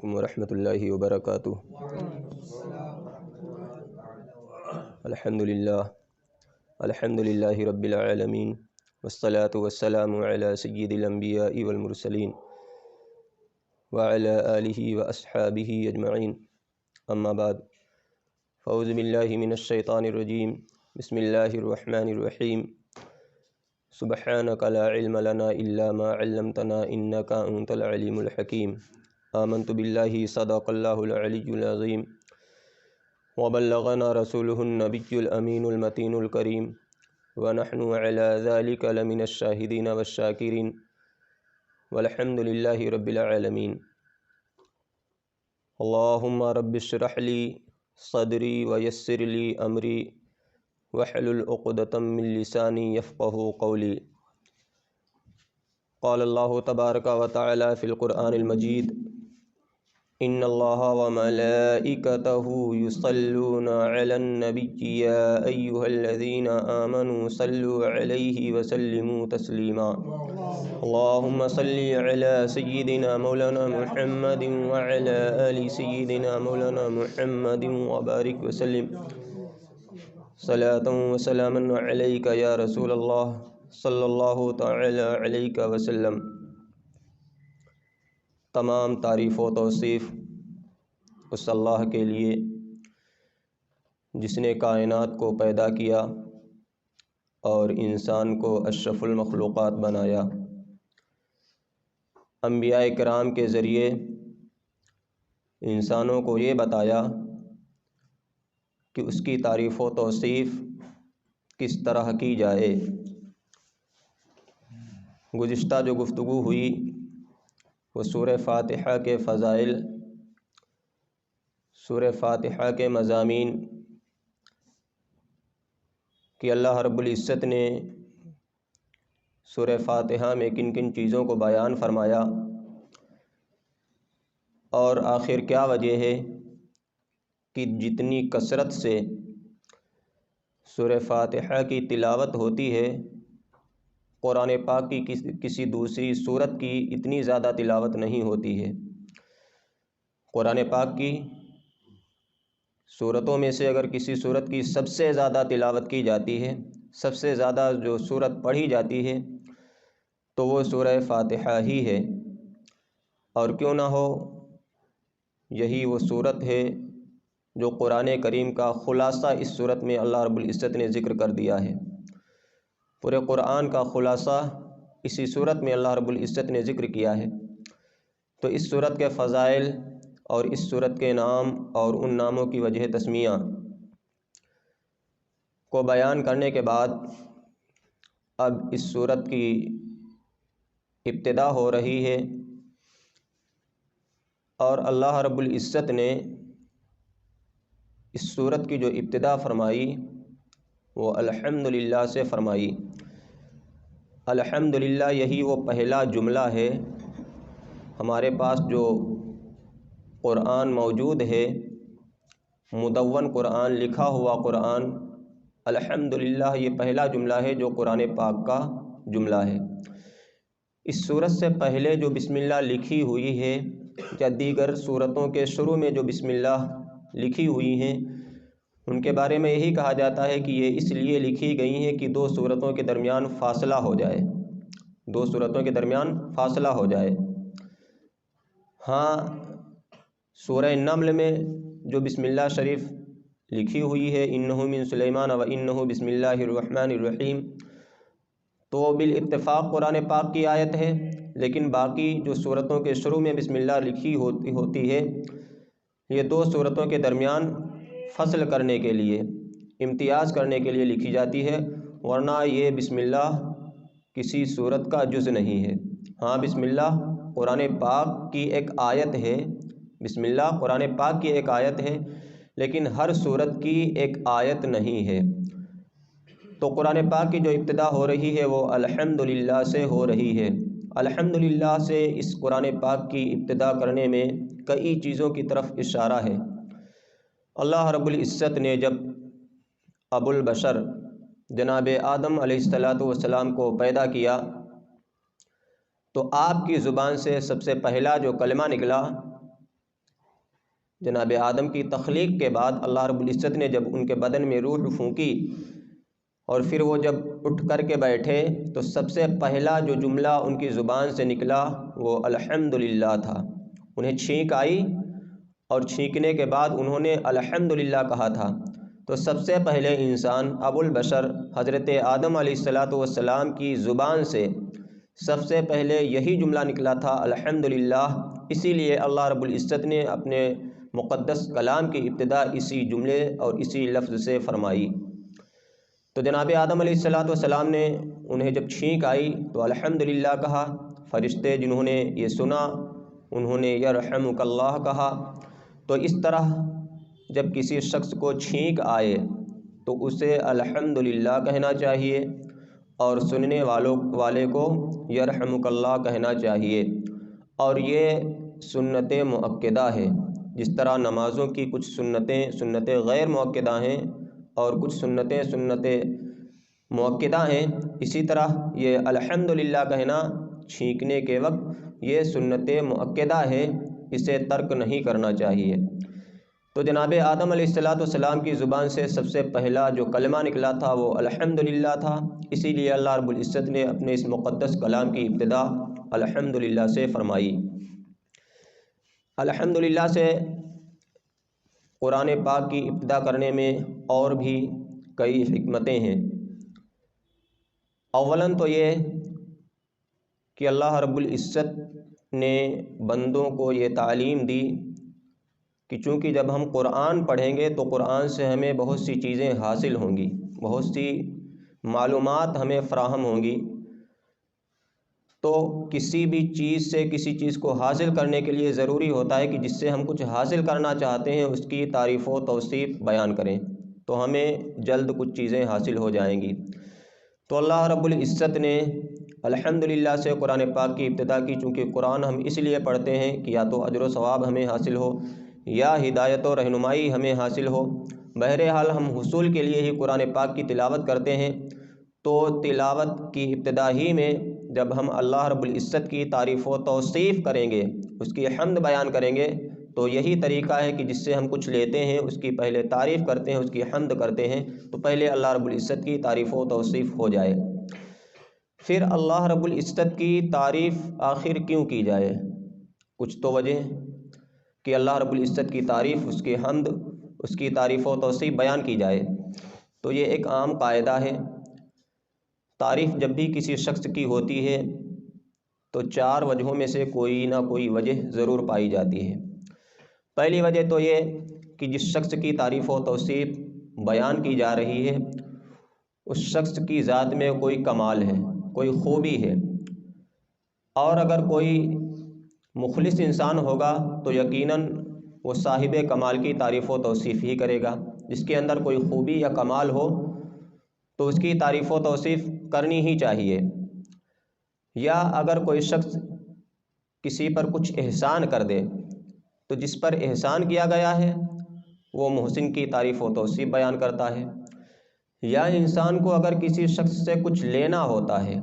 علیکم ورحمۃ اللہ وبرکاتہ۔ الحمد للہ رب العالمین والصلاة والسلام علی سید الانبیاء والمرسلین وعلی آلہ واصحابہ اجمعین، اما بعد، فاعوذ باللہ من الشیطان الرجیم، بسم اللہ الرحمن الرحیم، سبحانک لا علم لنا الا ما علمتنا انک انت العلیم الحکیم، آمنت باللہ صدق اللہ العلی العظیم وبلغنا رسولہ النبی الامین المتین الکریم ونحن علی ذلک لمن الشاہدین والشاکرین والحمد للہ رب العالمین۔ اللہم رب اشرح لی صدری ویسر لی امری واحلل عقدۃ من لسانی یفقہوا قولی۔ قال اللہ تبارک و تعالی فی القرآن المجید، ان اللہ وملائکتہ یصلون علی النبی یا ایہا الذین آمنوا صلوا علیہ وسلموا تسلیما۔ اللہم صلی علی سیدنا مولانا محمد وعلی آل سیدنا مولانا محمد وبارک وسلم صلاۃ و سلاما علیک یا رسول اللہ صلی اللہ تعالی علیہ وسلم۔ تمام تعریف و توصیف اس اللہ کے لیے جس نے کائنات کو پیدا کیا اور انسان کو اشرف المخلوقات بنایا۔ انبیاء کرام کے ذریعے انسانوں کو یہ بتایا کہ اس کی تعریف و توصیف کس طرح کی جائے۔ گزشتہ جو گفتگو ہوئی وہ سورہ فاتحہ کے فضائل، سورہ فاتحہ کے مضامین کہ اللہ رب العزت نے سورہ فاتحہ میں کن کن چیزوں کو بیان فرمایا، اور آخر کیا وجہ ہے کہ جتنی کثرت سے سورہ فاتحہ کی تلاوت ہوتی ہے، قرآن پاک کی کسی دوسری سورت کی اتنی زیادہ تلاوت نہیں ہوتی ہے۔ قرآن پاک کی سورتوں میں سے اگر کسی سورت کی سب سے زیادہ تلاوت کی جاتی ہے، سب سے زیادہ جو سورت پڑھی جاتی ہے، تو وہ سورہ فاتحہ ہی ہے۔ اور کیوں نہ ہو، یہی وہ سورت ہے جو قرآن کریم کا خلاصہ اس سورت میں اللہ رب العزت نے ذکر کر دیا ہے۔ پورے قرآن کا خلاصہ اسی سورت میں اللہ رب العزت نے ذکر کیا ہے۔ تو اس سورت کے فضائل اور اس سورت کے نام اور ان ناموں کی وجہ تسمیہ کو بیان کرنے کے بعد اب اس سورت کی ابتدا ہو رہی ہے، اور اللہ رب العزت نے اس سورت کی جو ابتدا فرمائی وہ الحمدللہ سے فرمائی۔ الحمدللہ یہی وہ پہلا جملہ ہے ہمارے پاس جو قرآن موجود ہے، مدون قرآن، لکھا ہوا قرآن۔ الحمدللہ یہ پہلا جملہ ہے جو قرآن پاک کا جملہ ہے۔ اس سورت سے پہلے جو بسم اللہ لکھی ہوئی ہے یا دیگر سورتوں کے شروع میں جو بسم اللہ لکھی ہوئی ہیں، ان کے بارے میں یہی کہا جاتا ہے کہ یہ اس لیے لکھی گئی ہیں کہ دو سورتوں کے درمیان فاصلہ ہو جائے، دو سورتوں کے درمیان فاصلہ ہو جائے۔ ہاں، سورہ نمل میں جو بسم اللہ شریف لکھی ہوئی ہے، انہ من سلیمان و انہ بسم اللہ الرحمن الرحیم، تو بالاتفاق قرآن پاک کی آیت ہے، لیکن باقی جو سورتوں کے شروع میں بسم اللہ لکھی ہوتی ہے، یہ دو سورتوں کے درمیان فصل کرنے کے لیے، امتیاز کرنے کے لیے لکھی جاتی ہے، ورنہ یہ بسم اللہ کسی سورت کا جز نہیں ہے۔ ہاں، بسم اللہ قرآن پاک کی ایک آیت ہے، بسم اللہ قرآن پاک کی ایک آیت ہے، لیکن ہر سورت کی ایک آیت نہیں ہے۔ تو قرآن پاک کی جو ابتدا ہو رہی ہے وہ الحمدللہ سے ہو رہی ہے۔ الحمدللہ سے اس قرآن پاک کی ابتدا کرنے میں کئی چیزوں کی طرف اشارہ ہے۔ اللہ رب العزت نے جب ابو البشر جناب آدم علیہ السلام کو پیدا کیا تو آپ کی زبان سے سب سے پہلا جو کلمہ نکلا جناب آدم کی تخلیق کے بعد اللہ رب العزت نے جب ان کے بدن میں روح پھونکی اور پھر وہ جب اٹھ کر کے بیٹھے تو سب سے پہلا جو جملہ ان کی زبان سے نکلا وہ الحمدللہ تھا۔ انہیں چھینک آئی اور چھینکنے کے بعد انہوں نے الحمدللہ کہا تھا۔ تو سب سے پہلے انسان ابو البشر حضرت آدم علیہ السلام کی زبان سے سب سے پہلے یہی جملہ نکلا تھا الحمدللہ۔ اسی لیے اللہ رب العزت نے اپنے مقدس کلام کی ابتدا اسی جملے اور اسی لفظ سے فرمائی۔ تو جناب آدم علیہ السلام نے انہیں جب چھینک آئی تو الحمدللہ کہا۔ فرشتے جنہوں نے یہ سنا انہوں نے یرحمک اللہ کہا۔ تو اس طرح جب کسی شخص کو چھینک آئے تو اسے الحمدللہ کہنا چاہیے اور سننے والے کو یرحمک اللہ کہنا چاہیے۔ اور یہ سنت مؤکدہ ہے، جس طرح نمازوں کی کچھ سنتیں غیر مؤکدہ ہیں اور کچھ سنتیں مؤکدہ ہیں، اسی طرح یہ الحمدللہ کہنا چھینکنے کے وقت یہ سنت مؤکدہ ہے، اسے ترک نہیں کرنا چاہیے۔ تو جناب آدم علیہ السلام کی زبان سے سب سے پہلا جو کلمہ نکلا تھا وہ الحمدللہ تھا، اسی لیے اللہ رب العزت نے اپنے اس مقدس کلام کی ابتدا الحمدللہ سے فرمائی۔ الحمدللہ سے قرآن پاک کی ابتدا کرنے میں اور بھی کئی حکمتیں ہیں۔ اولاً تو یہ کہ اللہ رب العزت نے بندوں کو یہ تعلیم دی کہ چونکہ جب ہم قرآن پڑھیں گے تو قرآن سے ہمیں بہت سی چیزیں حاصل ہوں گی، بہت سی معلومات ہمیں فراہم ہوں گی۔ تو کسی بھی چیز سے کسی چیز کو حاصل کرنے کے لیے ضروری ہوتا ہے کہ جس سے ہم کچھ حاصل کرنا چاہتے ہیں اس کی تعریف و توصیف بیان کریں، تو ہمیں جلد کچھ چیزیں حاصل ہو جائیں گی۔ تو اللہ رب العزت نے الحمدللہ سے قرآن پاک کی ابتدا کی، چونکہ قرآن ہم اس لیے پڑھتے ہیں کہ یا تو اجر و ثواب ہمیں حاصل ہو یا ہدایت و رہنمائی ہمیں حاصل ہو۔ بہرحال ہم حصول کے لیے ہی قرآن پاک کی تلاوت کرتے ہیں۔ تو تلاوت کی ابتدا ہی میں جب ہم اللہ رب العزت کی تعریف و توصیف کریں گے، اس کی حمد بیان کریں گے، تو یہی طریقہ ہے کہ جس سے ہم کچھ لیتے ہیں اس کی پہلے تعریف کرتے ہیں، اس کی حمد کرتے ہیں، تو پہلے اللہ رب العزت کی تعریف و توصیف ہو جائے۔ پھر اللہ رب العزت کی تعریف آخر کیوں کی جائے؟ کچھ تو وجہ کہ اللہ رب العزت کی تعریف، اس کی حمد، اس کی تعریف و توصیف بیان کی جائے۔ تو یہ ایک عام قاعدہ ہے، تعریف جب بھی کسی شخص کی ہوتی ہے تو چار وجہوں میں سے کوئی نہ کوئی وجہ ضرور پائی جاتی ہے۔ پہلی وجہ تو یہ کہ جس شخص کی تعریف و توصیف بیان کی جا رہی ہے اس شخص کی ذات میں کوئی کمال ہے، کوئی خوبی ہے، اور اگر کوئی مخلص انسان ہوگا تو یقیناً وہ صاحب کمال کی تعریف و توصیف ہی کرے گا۔ جس کے اندر کوئی خوبی یا کمال ہو تو اس کی تعریف و توصیف کرنی ہی چاہیے۔ یا اگر کوئی شخص کسی پر کچھ احسان کر دے تو جس پر احسان کیا گیا ہے وہ محسن کی تعریف و توصیف بیان کرتا ہے۔ یا انسان کو اگر کسی شخص سے کچھ لینا ہوتا ہے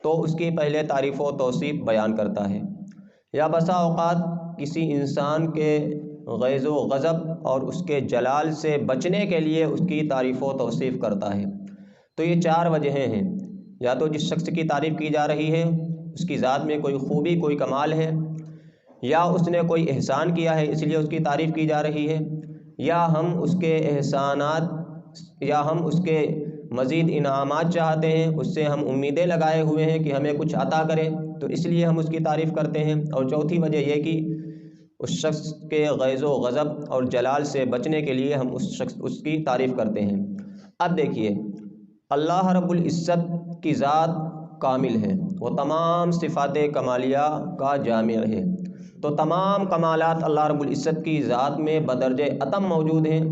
تو اس کی پہلے تعریف و توصیف بیان کرتا ہے۔ یا بسا اوقات کسی انسان کے غیظ و غضب اور اس کے جلال سے بچنے کے لیے اس کی تعریف و توصیف کرتا ہے۔ تو یہ چار وجہیں ہیں، یا تو جس شخص کی تعریف کی جا رہی ہے اس کی ذات میں کوئی خوبی، کوئی کمال ہے، یا اس نے کوئی احسان کیا ہے اس لیے اس کی تعریف کی جا رہی ہے، یا ہم اس کے احسانات یا ہم اس کے مزید انعامات چاہتے ہیں، اس سے ہم امیدیں لگائے ہوئے ہیں کہ ہمیں کچھ عطا کرے تو اس لیے ہم اس کی تعریف کرتے ہیں۔ اور چوتھی وجہ یہ کہ اس شخص کے غیظ و غضب اور جلال سے بچنے کے لیے ہم اس کی تعریف کرتے ہیں۔ اب دیکھیے، اللہ رب العزت کی ذات کامل ہے، وہ تمام صفات کمالیہ کا جامع ہے، تو تمام کمالات اللہ رب العزت کی ذات میں بدرجہ اتم موجود ہیں۔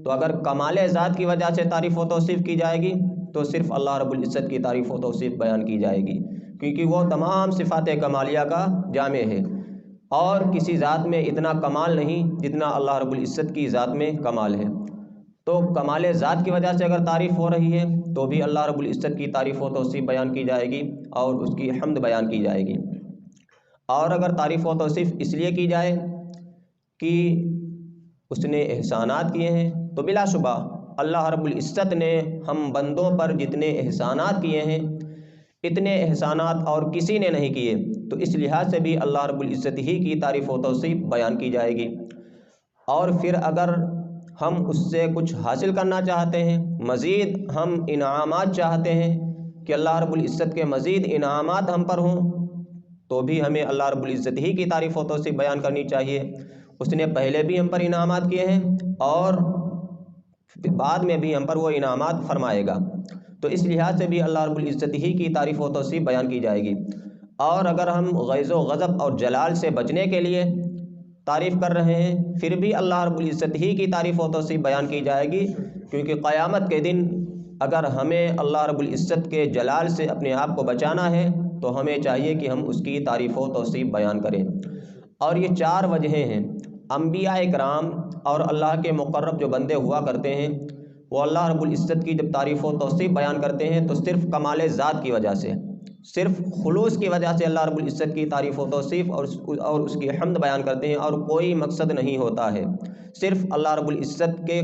تو اگر کمال ذات کی وجہ سے تعریف و توصیف کی جائے گی تو صرف اللہ رب العزت کی تعریف و توصیف بیان کی جائے گی، کیونکہ وہ تمام صفات کمالیہ کا جامع ہے، اور کسی ذات میں اتنا کمال نہیں جتنا اللہ رب العزت کی ذات میں کمال ہے۔ تو کمال ذات کی وجہ سے اگر تعریف ہو رہی ہے تو بھی اللہ رب العزت کی تعریف و توصیف بیان کی جائے گی اور اس کی حمد بیان کی جائے گی۔ اور اگر تعریف و توصیف اس لیے کی جائے کہ اس نے احسانات کیے ہیں، تو بلا شبہ اللہ رب العزت نے ہم بندوں پر جتنے احسانات کیے ہیں اتنے احسانات اور کسی نے نہیں کیے، تو اس لحاظ سے بھی اللہ رب العزت ہی کی تعریف و توصیف بیان کی جائے گی۔ اور پھر اگر ہم اس سے کچھ حاصل کرنا چاہتے ہیں، مزید ہم انعامات چاہتے ہیں کہ اللہ رب العزت کے مزید انعامات ہم پر ہوں، تو بھی ہمیں اللہ رب العزت ہی کی تعریف و توصیف بیان کرنی چاہیے۔ اس نے پہلے بھی ہم پر انعامات کیے ہیں اور بعد میں بھی ہم پر وہ انعامات فرمائے گا، تو اس لحاظ سے بھی اللہ رب العزت ہی کی تعریف و توصیف بیان کی جائے گی۔ اور اگر ہم غیظ و غضب اور جلال سے بچنے کے لیے تعریف کر رہے ہیں، پھر بھی اللہ رب العزت ہی کی تعریف و توصیف بیان کی جائے گی، کیونکہ قیامت کے دن اگر ہمیں اللہ رب العزت کے جلال سے اپنے آپ کو بچانا ہے تو ہمیں چاہیے کہ ہم اس کی تعریف و توصیف بیان کریں۔ اور یہ 4 وجہیں ہیں۔ انبیاء کرام اور اللہ کے مقرب جو بندے ہوا کرتے ہیں، وہ اللہ رب العزت کی جب تعریف و توصیف بیان کرتے ہیں تو صرف کمال ذات کی وجہ سے، صرف خلوص کی وجہ سے اللہ رب العزت کی تعریف و توصیف اور اس کی حمد بیان کرتے ہیں، اور کوئی مقصد نہیں ہوتا ہے، صرف اللہ رب العزت کے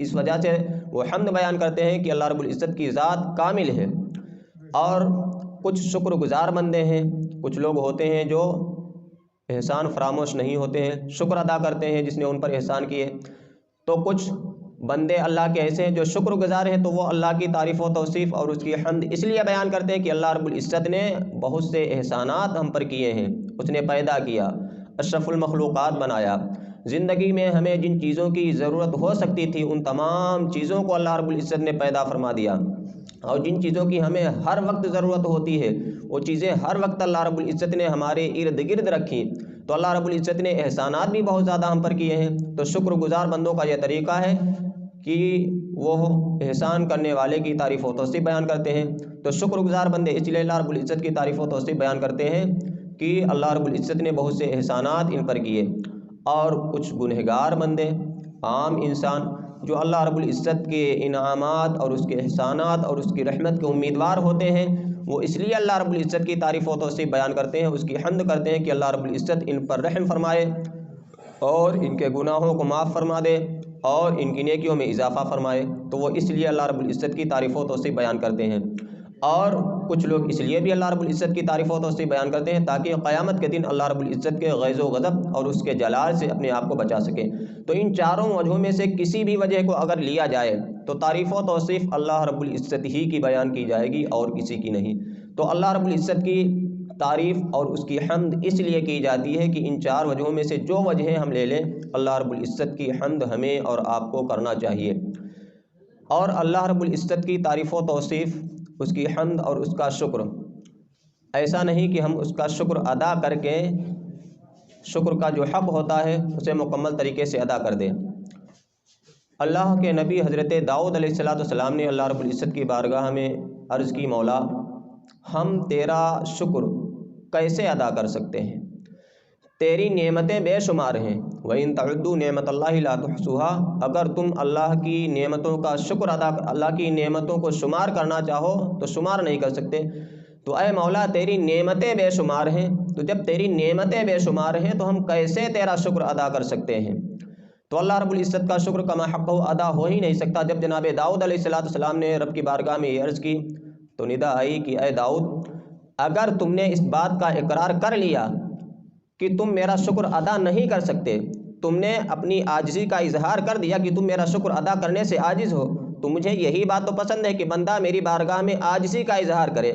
اس وجہ سے وہ حمد بیان کرتے ہیں کہ اللہ رب العزت کی ذات کامل ہے۔ اور کچھ شکر گزار بندے ہیں، کچھ لوگ ہوتے ہیں جو احسان فراموش نہیں ہوتے ہیں، شکر ادا کرتے ہیں جس نے ان پر احسان کیے، تو کچھ بندے اللہ کے ایسے ہیں جو شکر گزار ہیں، تو وہ اللہ کی تعریف و توصیف اور اس کی حمد اس لیے بیان کرتے ہیں کہ اللہ رب العزت نے بہت سے احسانات ہم پر کیے ہیں۔ اس نے پیدا کیا، اشرف المخلوقات بنایا، زندگی میں ہمیں جن چیزوں کی ضرورت ہو سکتی تھی ان تمام چیزوں کو اللہ رب العزت نے پیدا فرما دیا، اور جن چیزوں کی ہمیں ہر وقت ضرورت ہوتی ہے وہ چیزیں ہر وقت اللہ رب العزت نے ہمارے ارد گرد رکھی، تو اللہ رب العزت نے احسانات بھی بہت زیادہ ہم پر کیے ہیں۔ تو شکر گزار بندوں کا یہ طریقہ ہے کہ وہ احسان کرنے والے کی تعریف و توصیف بیان کرتے ہیں۔ تو شکر گزار بندے اس لیے اللہ رب العزت کی تعریف و توصیف بیان کرتے ہیں کہ اللہ رب العزت نے بہت سے احسانات ان پر کیے۔ اور کچھ گنہگار بندے، عام انسان جو اللہ رب العزت کے انعامات اور اس کے احسانات اور اس کی رحمت کے امیدوار ہوتے ہیں، وہ اس لیے اللہ رب العزت کی تعریف و توصیف بیان کرتے ہیں، اس کی حمد کرتے ہیں کہ اللہ رب العزت ان پر رحم فرمائے اور ان کے گناہوں کو معاف فرما دے اور ان کی نیکیوں میں اضافہ فرمائے، تو وہ اس لیے اللہ رب العزت کی تعریف و توصیف بیان کرتے ہیں۔ اور کچھ لوگ اس لیے بھی اللہ رب العزت کی تعریف و توصیف بیان کرتے ہیں تاکہ قیامت کے دن اللہ رب العزت کے غیظ و غضب اور اس کے جلال سے اپنے آپ کو بچا سکیں۔ تو ان چاروں وجہوں میں سے کسی بھی وجہ کو اگر لیا جائے تو تعریف و توصیف اللہ رب العزت ہی کی بیان کی جائے گی اور کسی کی نہیں۔ تو اللہ رب العزت کی تعریف اور اس کی حمد اس لیے کی جاتی ہے کہ ان 4 وجہوں میں سے جو وجہیں ہم لے لیں، اللہ رب العزت کی حمد ہمیں اور آپ کو کرنا چاہیے۔ اور اللہ رب العزت کی تعریف و توصیف، اس کی حمد اور اس کا شکر، ایسا نہیں کہ ہم اس کا شکر ادا کر کے شکر کا جو حق ہوتا ہے اسے مکمل طریقے سے ادا کر دیں۔ اللہ کے نبی حضرت داؤد علیہ السلام نے اللہ رب العزت کی بارگاہ میں عرض کی، مولا ہم تیرا شکر کیسے ادا کر سکتے ہیں؟ تیری نعمتیں بے شمار ہیں، وَإِن تَعُدُّوا نِعْمَتَ اللَّهِ لَا تُحْصُوهَا، اگر تم اللہ کی نعمتوں کا شکر اللہ کی نعمتوں کو شمار کرنا چاہو تو شمار نہیں کر سکتے۔ تو اے مولا تیری نعمتیں بے شمار ہیں، تو جب تیری نعمتیں بے شمار ہیں تو ہم کیسے تیرا شکر ادا کر سکتے ہیں؟ تو اللہ رب العزت کا شکر کما حقہ ادا ہو ہی نہیں سکتا۔ جب جناب داؤد علیہ السلام نے رب کی بارگاہ میں یہ عرض کی تو ندا آئی کہ اے داؤد، اگر تم نے اس بات کا اقرار کر لیا کہ تم میرا شکر ادا نہیں کر سکتے، تم نے اپنی عاجزی کا اظہار کر دیا کہ تم میرا شکر ادا کرنے سے عاجز ہو، تو مجھے یہی بات تو پسند ہے کہ بندہ میری بارگاہ میں عاجزی کا اظہار کرے۔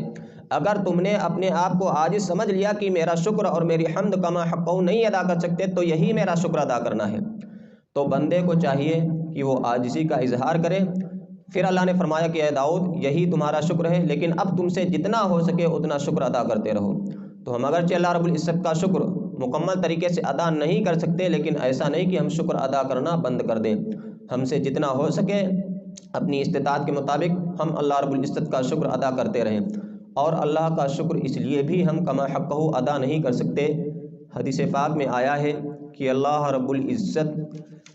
اگر تم نے اپنے آپ کو عاجز سمجھ لیا کہ میرا شکر اور میری حمد کما حقہ نہیں ادا کر سکتے، تو یہی میرا شکر ادا کرنا ہے۔ تو بندے کو چاہیے کہ وہ عاجزی کا اظہار کرے۔ پھر اللہ نے فرمایا کہ اے داؤد یہی تمہارا شکر ہے، لیکن اب تم سے جتنا ہو سکے اتنا شکر ادا کرتے رہو۔ تو ہم اگرچہ اللہ رب العزت کا شکر مکمل طریقے سے ادا نہیں کر سکتے، لیکن ایسا نہیں کہ ہم شکر ادا کرنا بند کر دیں۔ ہم سے جتنا ہو سکے اپنی استطاعت کے مطابق ہم اللہ رب العزت کا شکر ادا کرتے رہیں۔ اور اللہ کا شکر اس لیے بھی ہم کما حقہ ادا نہیں کر سکتے، حدیث پاک میں آیا ہے کہ اللہ رب العزت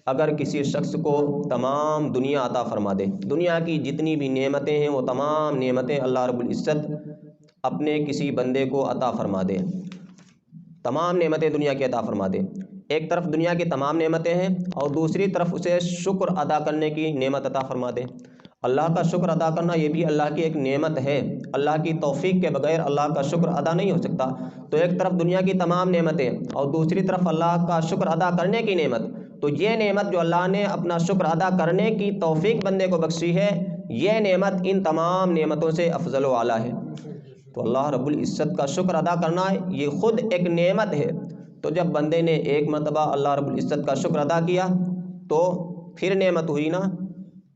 اگر کسی شخص کو تمام دنیا عطا فرما دے، دنیا کی جتنی بھی نعمتیں ہیں وہ تمام نعمتیں اللہ رب العزت اپنے کسی بندے کو عطا فرما دے، تمام نعمتیں دنیا کی عطا فرما دے، ایک طرف دنیا کی تمام نعمتیں ہیں اور دوسری طرف اسے شکر ادا کرنے کی نعمت عطا فرما دے۔ اللہ کا شکر ادا کرنا یہ بھی اللہ کی ایک نعمت ہے، اللہ کی توفیق کے بغیر اللہ کا شکر ادا نہیں ہو سکتا۔ تو ایک طرف دنیا کی تمام نعمتیں اور دوسری طرف اللہ کا شکر ادا کرنے کی نعمت، تو یہ نعمت جو اللہ نے اپنا شکر ادا کرنے کی توفیق بندے کو بخشی ہے، یہ نعمت ان تمام نعمتوں سے افضل و اعلیٰ ہے۔ تو اللہ رب العزت کا شکر ادا کرنا یہ خود ایک نعمت ہے۔ تو جب بندے نے ایک مرتبہ اللہ رب العزت کا شکر ادا کیا تو پھر نعمت ہوئی نا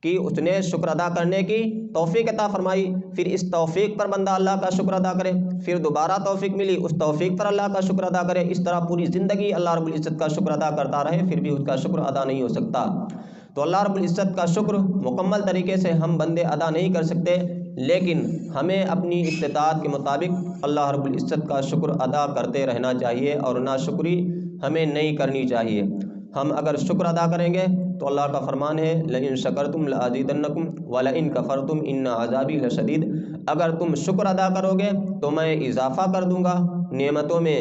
کہ اس نے شکر ادا کرنے کی توفیق عطا فرمائی، پھر اس توفیق پر بندہ اللہ کا شکر ادا کرے، پھر دوبارہ توفیق ملی، اس توفیق پر اللہ کا شکر ادا کرے، اس طرح پوری زندگی اللہ رب العزت کا شکر ادا کرتا رہے، پھر بھی اس کا شکر ادا نہیں ہو سکتا۔ تو اللہ رب العزت کا شکر مکمل طریقے سے ہم بندے ادا نہیں کر سکتے، لیکن ہمیں اپنی استطاعت کے مطابق اللہ رب العزت کا شکر ادا کرتے رہنا چاہیے اور ناشکری ہمیں نہیں کرنی چاہیے۔ ہم اگر شکر ادا کریں گے تو اللہ کا فرمان ہے لئن شکرتم لازیدنکم ولئن کفرتم ان عذابی لشدید، اگر تم شکر ادا کرو گے تو میں اضافہ کر دوں گا، نعمتوں میں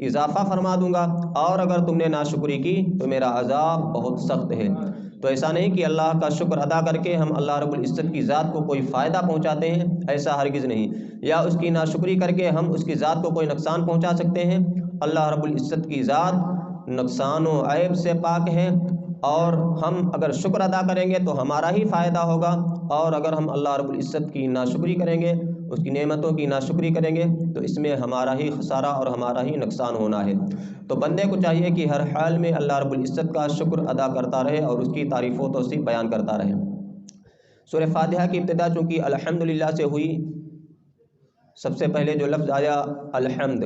اضافہ فرما دوں گا، اور اگر تم نے ناشکری کی تو میرا عذاب بہت سخت ہے۔ تو ایسا نہیں کہ اللہ کا شکر ادا کر کے ہم اللہ رب العزت کی ذات کو کوئی فائدہ پہنچاتے ہیں، ایسا ہرگز نہیں، یا اس کی ناشکری کر کے ہم اس کی ذات کو کوئی نقصان پہنچا سکتے ہیں۔ اللہ رب العزت کی ذات نقصان و عیب سے پاک ہے، اور ہم اگر شکر ادا کریں گے تو ہمارا ہی فائدہ ہوگا، اور اگر ہم اللہ رب العزت کی ناشکری کریں گے، اس کی نعمتوں کی ناشکری کریں گے تو اس میں ہمارا ہی خسارہ اور ہمارا ہی نقصان ہونا ہے۔ تو بندے کو چاہیے کہ ہر حال میں اللہ رب العزت کا شکر ادا کرتا رہے اور اس کی تعریف و توصیف بیان کرتا رہے۔ سورہ فاتحہ کی ابتدا چونکہ الحمدللہ سے ہوئی، سب سے پہلے جو لفظ آیا الحمد،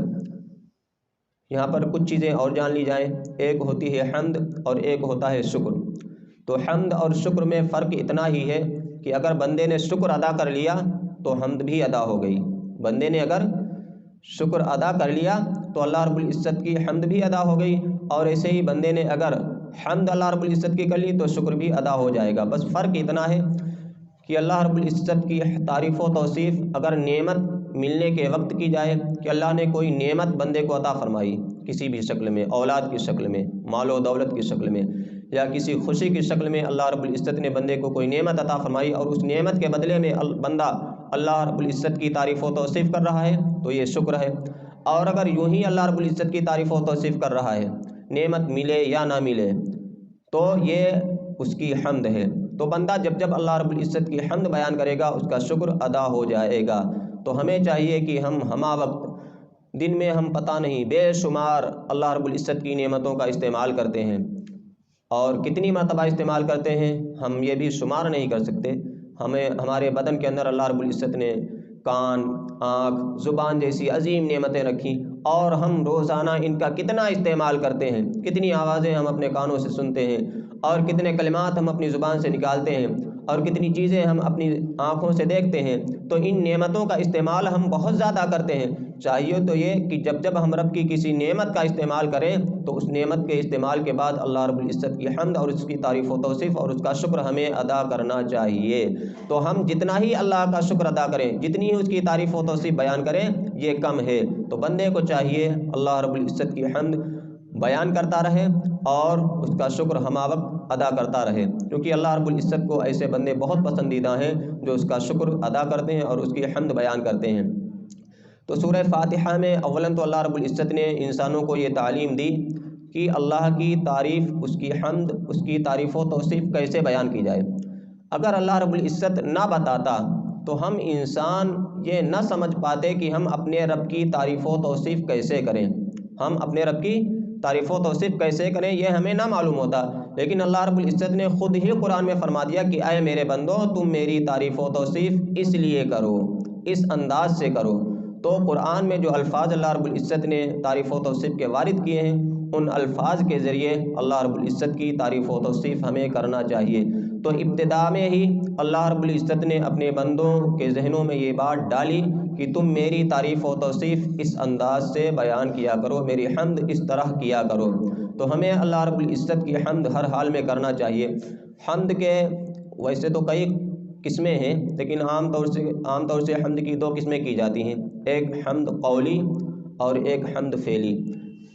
یہاں پر کچھ چیزیں اور جان لی جائیں، ایک ہوتی ہے حمد اور ایک ہوتا ہے شکر۔ تو حمد اور شکر میں فرق اتنا ہی ہے کہ اگر بندے نے شکر ادا کر لیا تو حمد بھی ادا ہو گئی، بندے نے اگر شکر ادا کر لیا تو اللہ رب العزت کی حمد بھی ادا ہو گئی، اور ایسے ہی بندے نے اگر حمد اللہ رب العزت کی کر لی تو شکر بھی ادا ہو جائے گا۔ بس فرق اتنا ہے کہ اللہ رب العزت کی تعریف و توصیف اگر نعمت ملنے کے وقت کی جائے کہ اللہ نے کوئی نعمت بندے کو عطا فرمائی کسی بھی شکل میں، اولاد کی شکل میں، مال و دولت کی شکل میں، یا کسی خوشی کی شکل میں اللہ رب العزت نے بندے کو کوئی نعمت عطا فرمائی، اور اس نعمت کے بدلے میں بندہ اللہ رب العزت کی تعریف و توصیف کر رہا ہے تو یہ شکر ہے۔ اور اگر یوں ہی اللہ رب العزت کی تعریف و توصیف کر رہا ہے، نعمت ملے یا نہ ملے، تو یہ اس کی حمد ہے۔ تو بندہ جب جب اللہ رب العزت کی حمد بیان کرے گا اس کا شکر ادا ہو جائے گا۔ تو ہمیں چاہیے کہ ہم ہمہ وقت دن میں ہم پتہ نہیں بے شمار اللہ رب العزت کی نعمتوں کا استعمال کرتے ہیں، اور کتنی مرتبہ استعمال کرتے ہیں ہم یہ بھی شمار نہیں کر سکتے۔ ہمارے بدن کے اندر اللہ رب العزت نے کان، آنکھ، زبان جیسی عظیم نعمتیں رکھی، اور ہم روزانہ ان کا کتنا استعمال کرتے ہیں، کتنی آوازیں ہم اپنے کانوں سے سنتے ہیں، اور کتنے کلمات ہم اپنی زبان سے نکالتے ہیں، اور کتنی چیزیں ہم اپنی آنکھوں سے دیکھتے ہیں۔ تو ان نعمتوں کا استعمال ہم بہت زیادہ کرتے ہیں۔ چاہیے تو یہ کہ جب جب ہم رب کی کسی نعمت کا استعمال کریں تو اس نعمت کے استعمال کے بعد اللہ رب العزت کی حمد اور اس کی تعریف و توصیف اور اس کا شکر ہمیں ادا کرنا چاہیے۔ تو ہم جتنا ہی اللہ کا شکر ادا کریں، جتنی ہی اس کی تعریف و توصیف بیان کریں، یہ کم ہے۔ تو بندے کو چاہیے اللہ رب العزت کی حمد بیان کرتا رہے اور اس کا شکر ہمہ وقت ادا کرتا رہے، کیونکہ اللہ رب العزت کو ایسے بندے بہت پسندیدہ ہیں جو اس کا شکر ادا کرتے ہیں اور اس کی حمد بیان کرتے ہیں۔ تو سورہ فاتحہ میں اولاً تو اللہ رب العزت نے انسانوں کو یہ تعلیم دی کہ اللہ کی تعریف، اس کی حمد، اس کی تعریف و توصیف کیسے بیان کی جائے۔ اگر اللہ رب العزت نہ بتاتا تو ہم انسان یہ نہ سمجھ پاتے کہ ہم اپنے رب کی تعریف و توصیف کیسے کریں، ہم اپنے رب کی تعریف و توصیف کیسے کریں یہ ہمیں نہ معلوم ہوتا۔ لیکن اللہ رب العزت نے خود ہی قرآن میں فرما دیا کہ اے میرے بندو تم میری تعریف و توصیف اس لیے کرو، اس انداز سے کرو۔ تو قرآن میں جو الفاظ اللہ رب العزت نے تعریف و توصیف کے وارد کیے ہیں، ان الفاظ کے ذریعے اللہ رب العزت کی تعریف و توصیف ہمیں کرنا چاہیے۔ تو ابتدا میں ہی اللہ رب العزت نے اپنے بندوں کے ذہنوں میں یہ بات ڈالی کہ تم میری تعریف و توصیف اس انداز سے بیان کیا کرو، میری حمد اس طرح کیا کرو۔ تو ہمیں اللہ رب العزت کی حمد ہر حال میں کرنا چاہیے۔ حمد کے ویسے تو کئی قسمیں ہیں، لیکن عام طور سے حمد کی دو قسمیں کی جاتی ہیں، ایک حمد قولی اور ایک حمد فعلی۔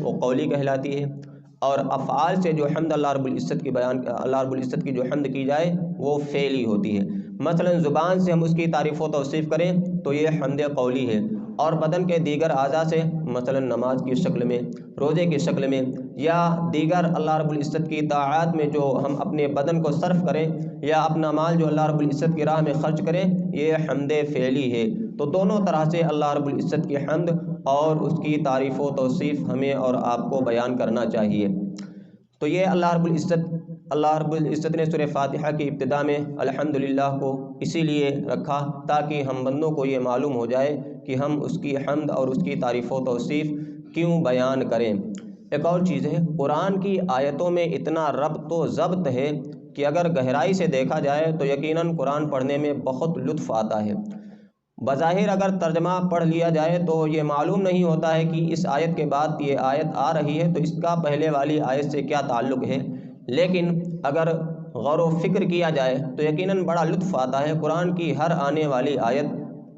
وہ قولی کہلاتی ہے، اور افعال سے جو حمد اللہ رب العزت کی جو حمد کی جائے وہ فعلی ہوتی ہے۔ مثلا زبان سے ہم اس کی تعریف و توصیف کریں تو یہ حمد قولی ہے، اور بدن کے دیگر اعضاء سے مثلا نماز کی شکل میں، روزے کی شکل میں، یا دیگر اللہ رب العزت کی طاعات میں جو ہم اپنے بدن کو صرف کریں یا اپنا مال جو اللہ رب العزت کی راہ میں خرچ کریں، یہ حمد فعلی ہے۔ تو دونوں طرح سے اللہ رب العزت کی حمد اور اس کی تعریف و توصیف ہمیں اور آپ کو بیان کرنا چاہیے۔ تو یہ اللہ رب العزت نے سورہ فاتحہ کی ابتدا میں الحمدللہ کو اسی لیے رکھا تاکہ ہم بندوں کو یہ معلوم ہو جائے کہ ہم اس کی حمد اور اس کی تعریف و توصیف کیوں بیان کریں۔ ایک اور چیز ہے، قرآن کی آیتوں میں اتنا ربط و ضبط ہے کہ اگر گہرائی سے دیکھا جائے تو یقیناً قرآن پڑھنے میں بہت لطف آتا ہے۔ بظاہر اگر ترجمہ پڑھ لیا جائے تو یہ معلوم نہیں ہوتا ہے کہ اس آیت کے بعد یہ آیت آ رہی ہے تو اس کا پہلے والی آیت سے کیا تعلق ہے، لیکن اگر غور و فکر کیا جائے تو یقیناً بڑا لطف آتا ہے۔ قرآن کی ہر آنے والی آیت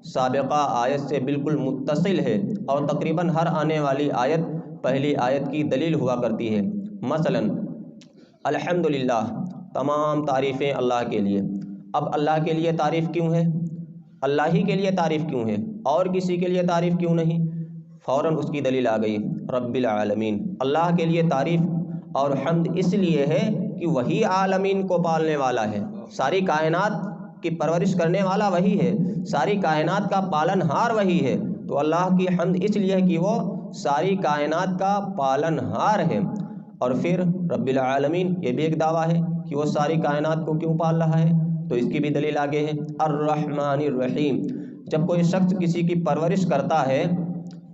سابقہ آیت سے بالکل متصل ہے، اور تقریباً ہر آنے والی آیت پہلی آیت کی دلیل ہوا کرتی ہے۔ مثلا الحمدللہ، تمام تعریفیں اللہ کے لیے۔ اب اللہ کے لیے تعریف کیوں ہے؟ اللہ ہی کے لیے تعریف کیوں ہے اور کسی کے لیے تعریف کیوں نہیں؟ فوراً اس کی دلیل آ گئی، رب العالمین، اللہ کے لیے تعریف اور حمد اس لیے ہے کہ وہی عالمین کو پالنے والا ہے، ساری کائنات کی پرورش کرنے والا وہی ہے، ساری کائنات کا پالن ہار وہی ہے۔ تو اللہ کی حمد اس لیے ہے کہ وہ ساری کائنات کا پالن ہار ہے۔ اور پھر رب العالمین، یہ بھی ایک دعویٰ ہے کہ وہ ساری کائنات کو کیوں پال رہا ہے، تو اس کی بھی دلیل آگے ہے، الرحمن الرحیم۔ جب کوئی شخص کسی کی پرورش کرتا ہے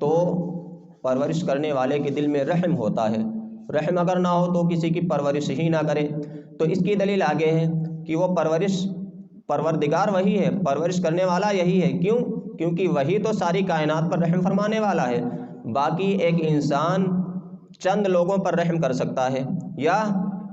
تو پرورش کرنے والے کے دل میں رحم ہوتا ہے، رحم اگر نہ ہو تو کسی کی پرورش ہی نہ کرے۔ تو اس کی دلیل آگے ہے کہ وہ پروردگار وہی ہے، پرورش کرنے والا یہی ہے۔ کیوں؟ کیونکہ وہی تو ساری کائنات پر رحم فرمانے والا ہے۔ باقی ایک انسان چند لوگوں پر رحم کر سکتا ہے، یا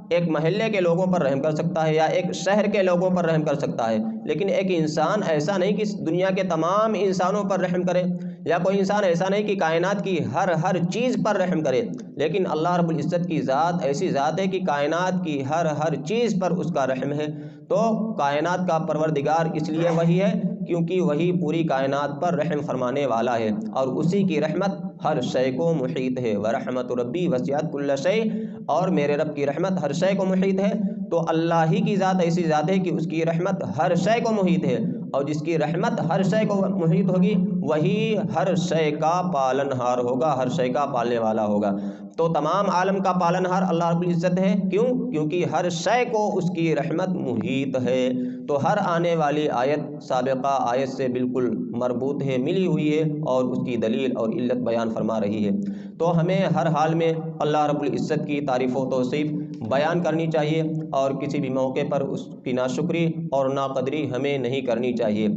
ایک محلے کے لوگوں پر رحم کر سکتا ہے، یا ایک شہر کے لوگوں پر رحم کر سکتا ہے، لیکن ایک انسان ایسا نہیں کہ دنیا کے تمام انسانوں پر رحم کرے، یا کوئی انسان ایسا نہیں کہ کائنات کی ہر چیز پر رحم کرے۔ لیکن اللہ رب العزت کی ذات ایسی ذات ہے کہ کائنات کی ہر چیز پر اس کا رحم ہے۔ تو کائنات کا پروردگار اس لیے وہی ہے کیونکہ وہی پوری کائنات پر رحم فرمانے والا ہے، اور اسی کی رحمت ہر شے کو محیط ہے۔ وَرَحْمَتُ رَبِّي وَسِعَتْ كُلَّ شَيْءٍ، اور میرے رب کی رحمت ہر شے کو محیط ہے۔ تو اللہ ہی کی ذات ایسی ذات ہے کہ اس کی رحمت ہر شے کو محیط ہے، اور جس کی رحمت ہر شے کو محیط ہوگی وہی ہر شے کا پالن ہار ہوگا، ہر شے کا پالنے والا ہوگا۔ تو تمام عالم کا پالن ہار اللہ رب العزت ہے۔ کیوں؟ کیونکہ ہر شے کو اس کی رحمت محیط ہے۔ تو ہر آنے والی آیت سابقہ آیت سے بالکل مربوط ہے، ملی ہوئی ہے، اور اس کی دلیل اور علت بیان فرما رہی ہے۔ تو ہمیں ہر حال میں اللہ رب العزت کی تعریف و توصیف بیان کرنی چاہیے، اور کسی بھی موقع پر اس کی ناشکری اور ناقدری ہمیں نہیں کرنی چاہیے۔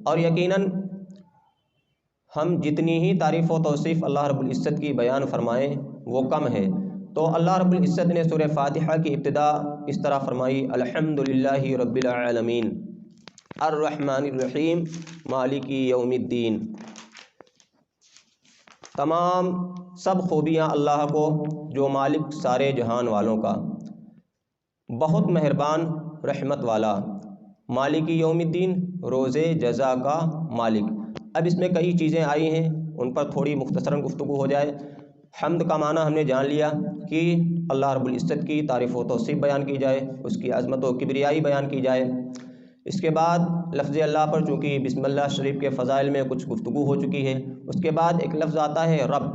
اور یقیناً ہم جتنی ہی تعریف و توصیف اللہ رب العزت کی بیان فرمائیں وہ کم ہے۔ تو اللہ رب العزت نے سورہ فاتحہ کی ابتدا اس طرح فرمائی، الحمدللہ رب العالمین الرحمن الرحیم مالک یوم الدین۔ تمام سب خوبیاں اللہ کو جو مالک سارے جہان والوں کا، بہت مہربان رحمت والا، مالک یوم الدین روز جزا کا مالک۔ اب اس میں کئی چیزیں آئی ہیں، ان پر تھوڑی مختصراً گفتگو ہو جائے۔ حمد کا معنی ہم نے جان لیا کہ اللہ رب العزت کی تعریف و توصیف بیان کی جائے، اس کی عظمت و کبریائی بیان کی جائے۔ اس کے بعد لفظ اللہ پر چونکہ بسم اللہ شریف کے فضائل میں کچھ گفتگو ہو چکی ہے، اس کے بعد ایک لفظ آتا ہے رب۔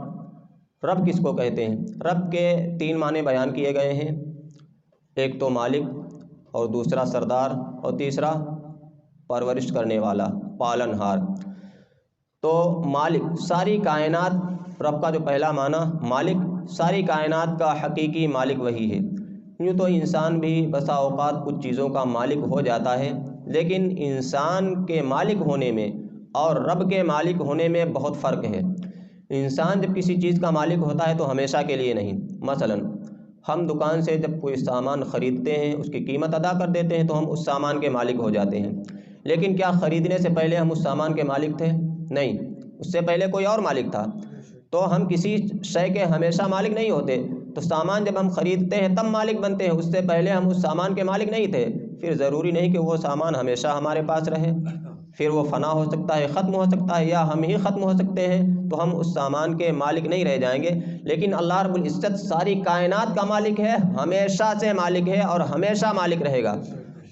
رب کس کو کہتے ہیں؟ رب کے 3 معنی بیان کیے گئے ہیں، ایک تو مالک، اور دوسرا سردار، اور تیسرا پرورش کرنے والا، پالن ہار۔ تو مالک، ساری کائنات، رب کا جو پہلا معنی مالک، ساری کائنات کا حقیقی مالک وہی ہے۔ یوں تو انسان بھی بسا اوقات کچھ چیزوں کا مالک ہو جاتا ہے، لیکن انسان کے مالک ہونے میں اور رب کے مالک ہونے میں بہت فرق ہے۔ انسان جب کسی چیز کا مالک ہوتا ہے تو ہمیشہ کے لیے نہیں۔ مثلا ہم دکان سے جب کوئی سامان خریدتے ہیں، اس کی قیمت ادا کر دیتے ہیں تو ہم اس سامان کے مالک ہو جاتے ہیں، لیکن کیا خریدنے سے پہلے ہم اس سامان کے مالک تھے؟ نہیں، اس سے پہلے کوئی اور مالک تھا۔ تو ہم کسی شے کے ہمیشہ مالک نہیں ہوتے. تو سامان جب ہم خریدتے ہیں تب مالک بنتے ہیں، اس سے پہلے ہم اس سامان کے مالک نہیں تھے. پھر ضروری نہیں کہ وہ سامان ہمیشہ ہمارے پاس رہے، پھر وہ فنا ہو سکتا ہے، ختم ہو سکتا ہے، یا ہم ہی ختم ہو سکتے ہیں، تو ہم اس سامان کے مالک نہیں رہ جائیں گے. لیکن اللہ رب العزت ساری کائنات کا مالک ہے، ہمیشہ سے مالک ہے اور ہمیشہ مالک رہے گا،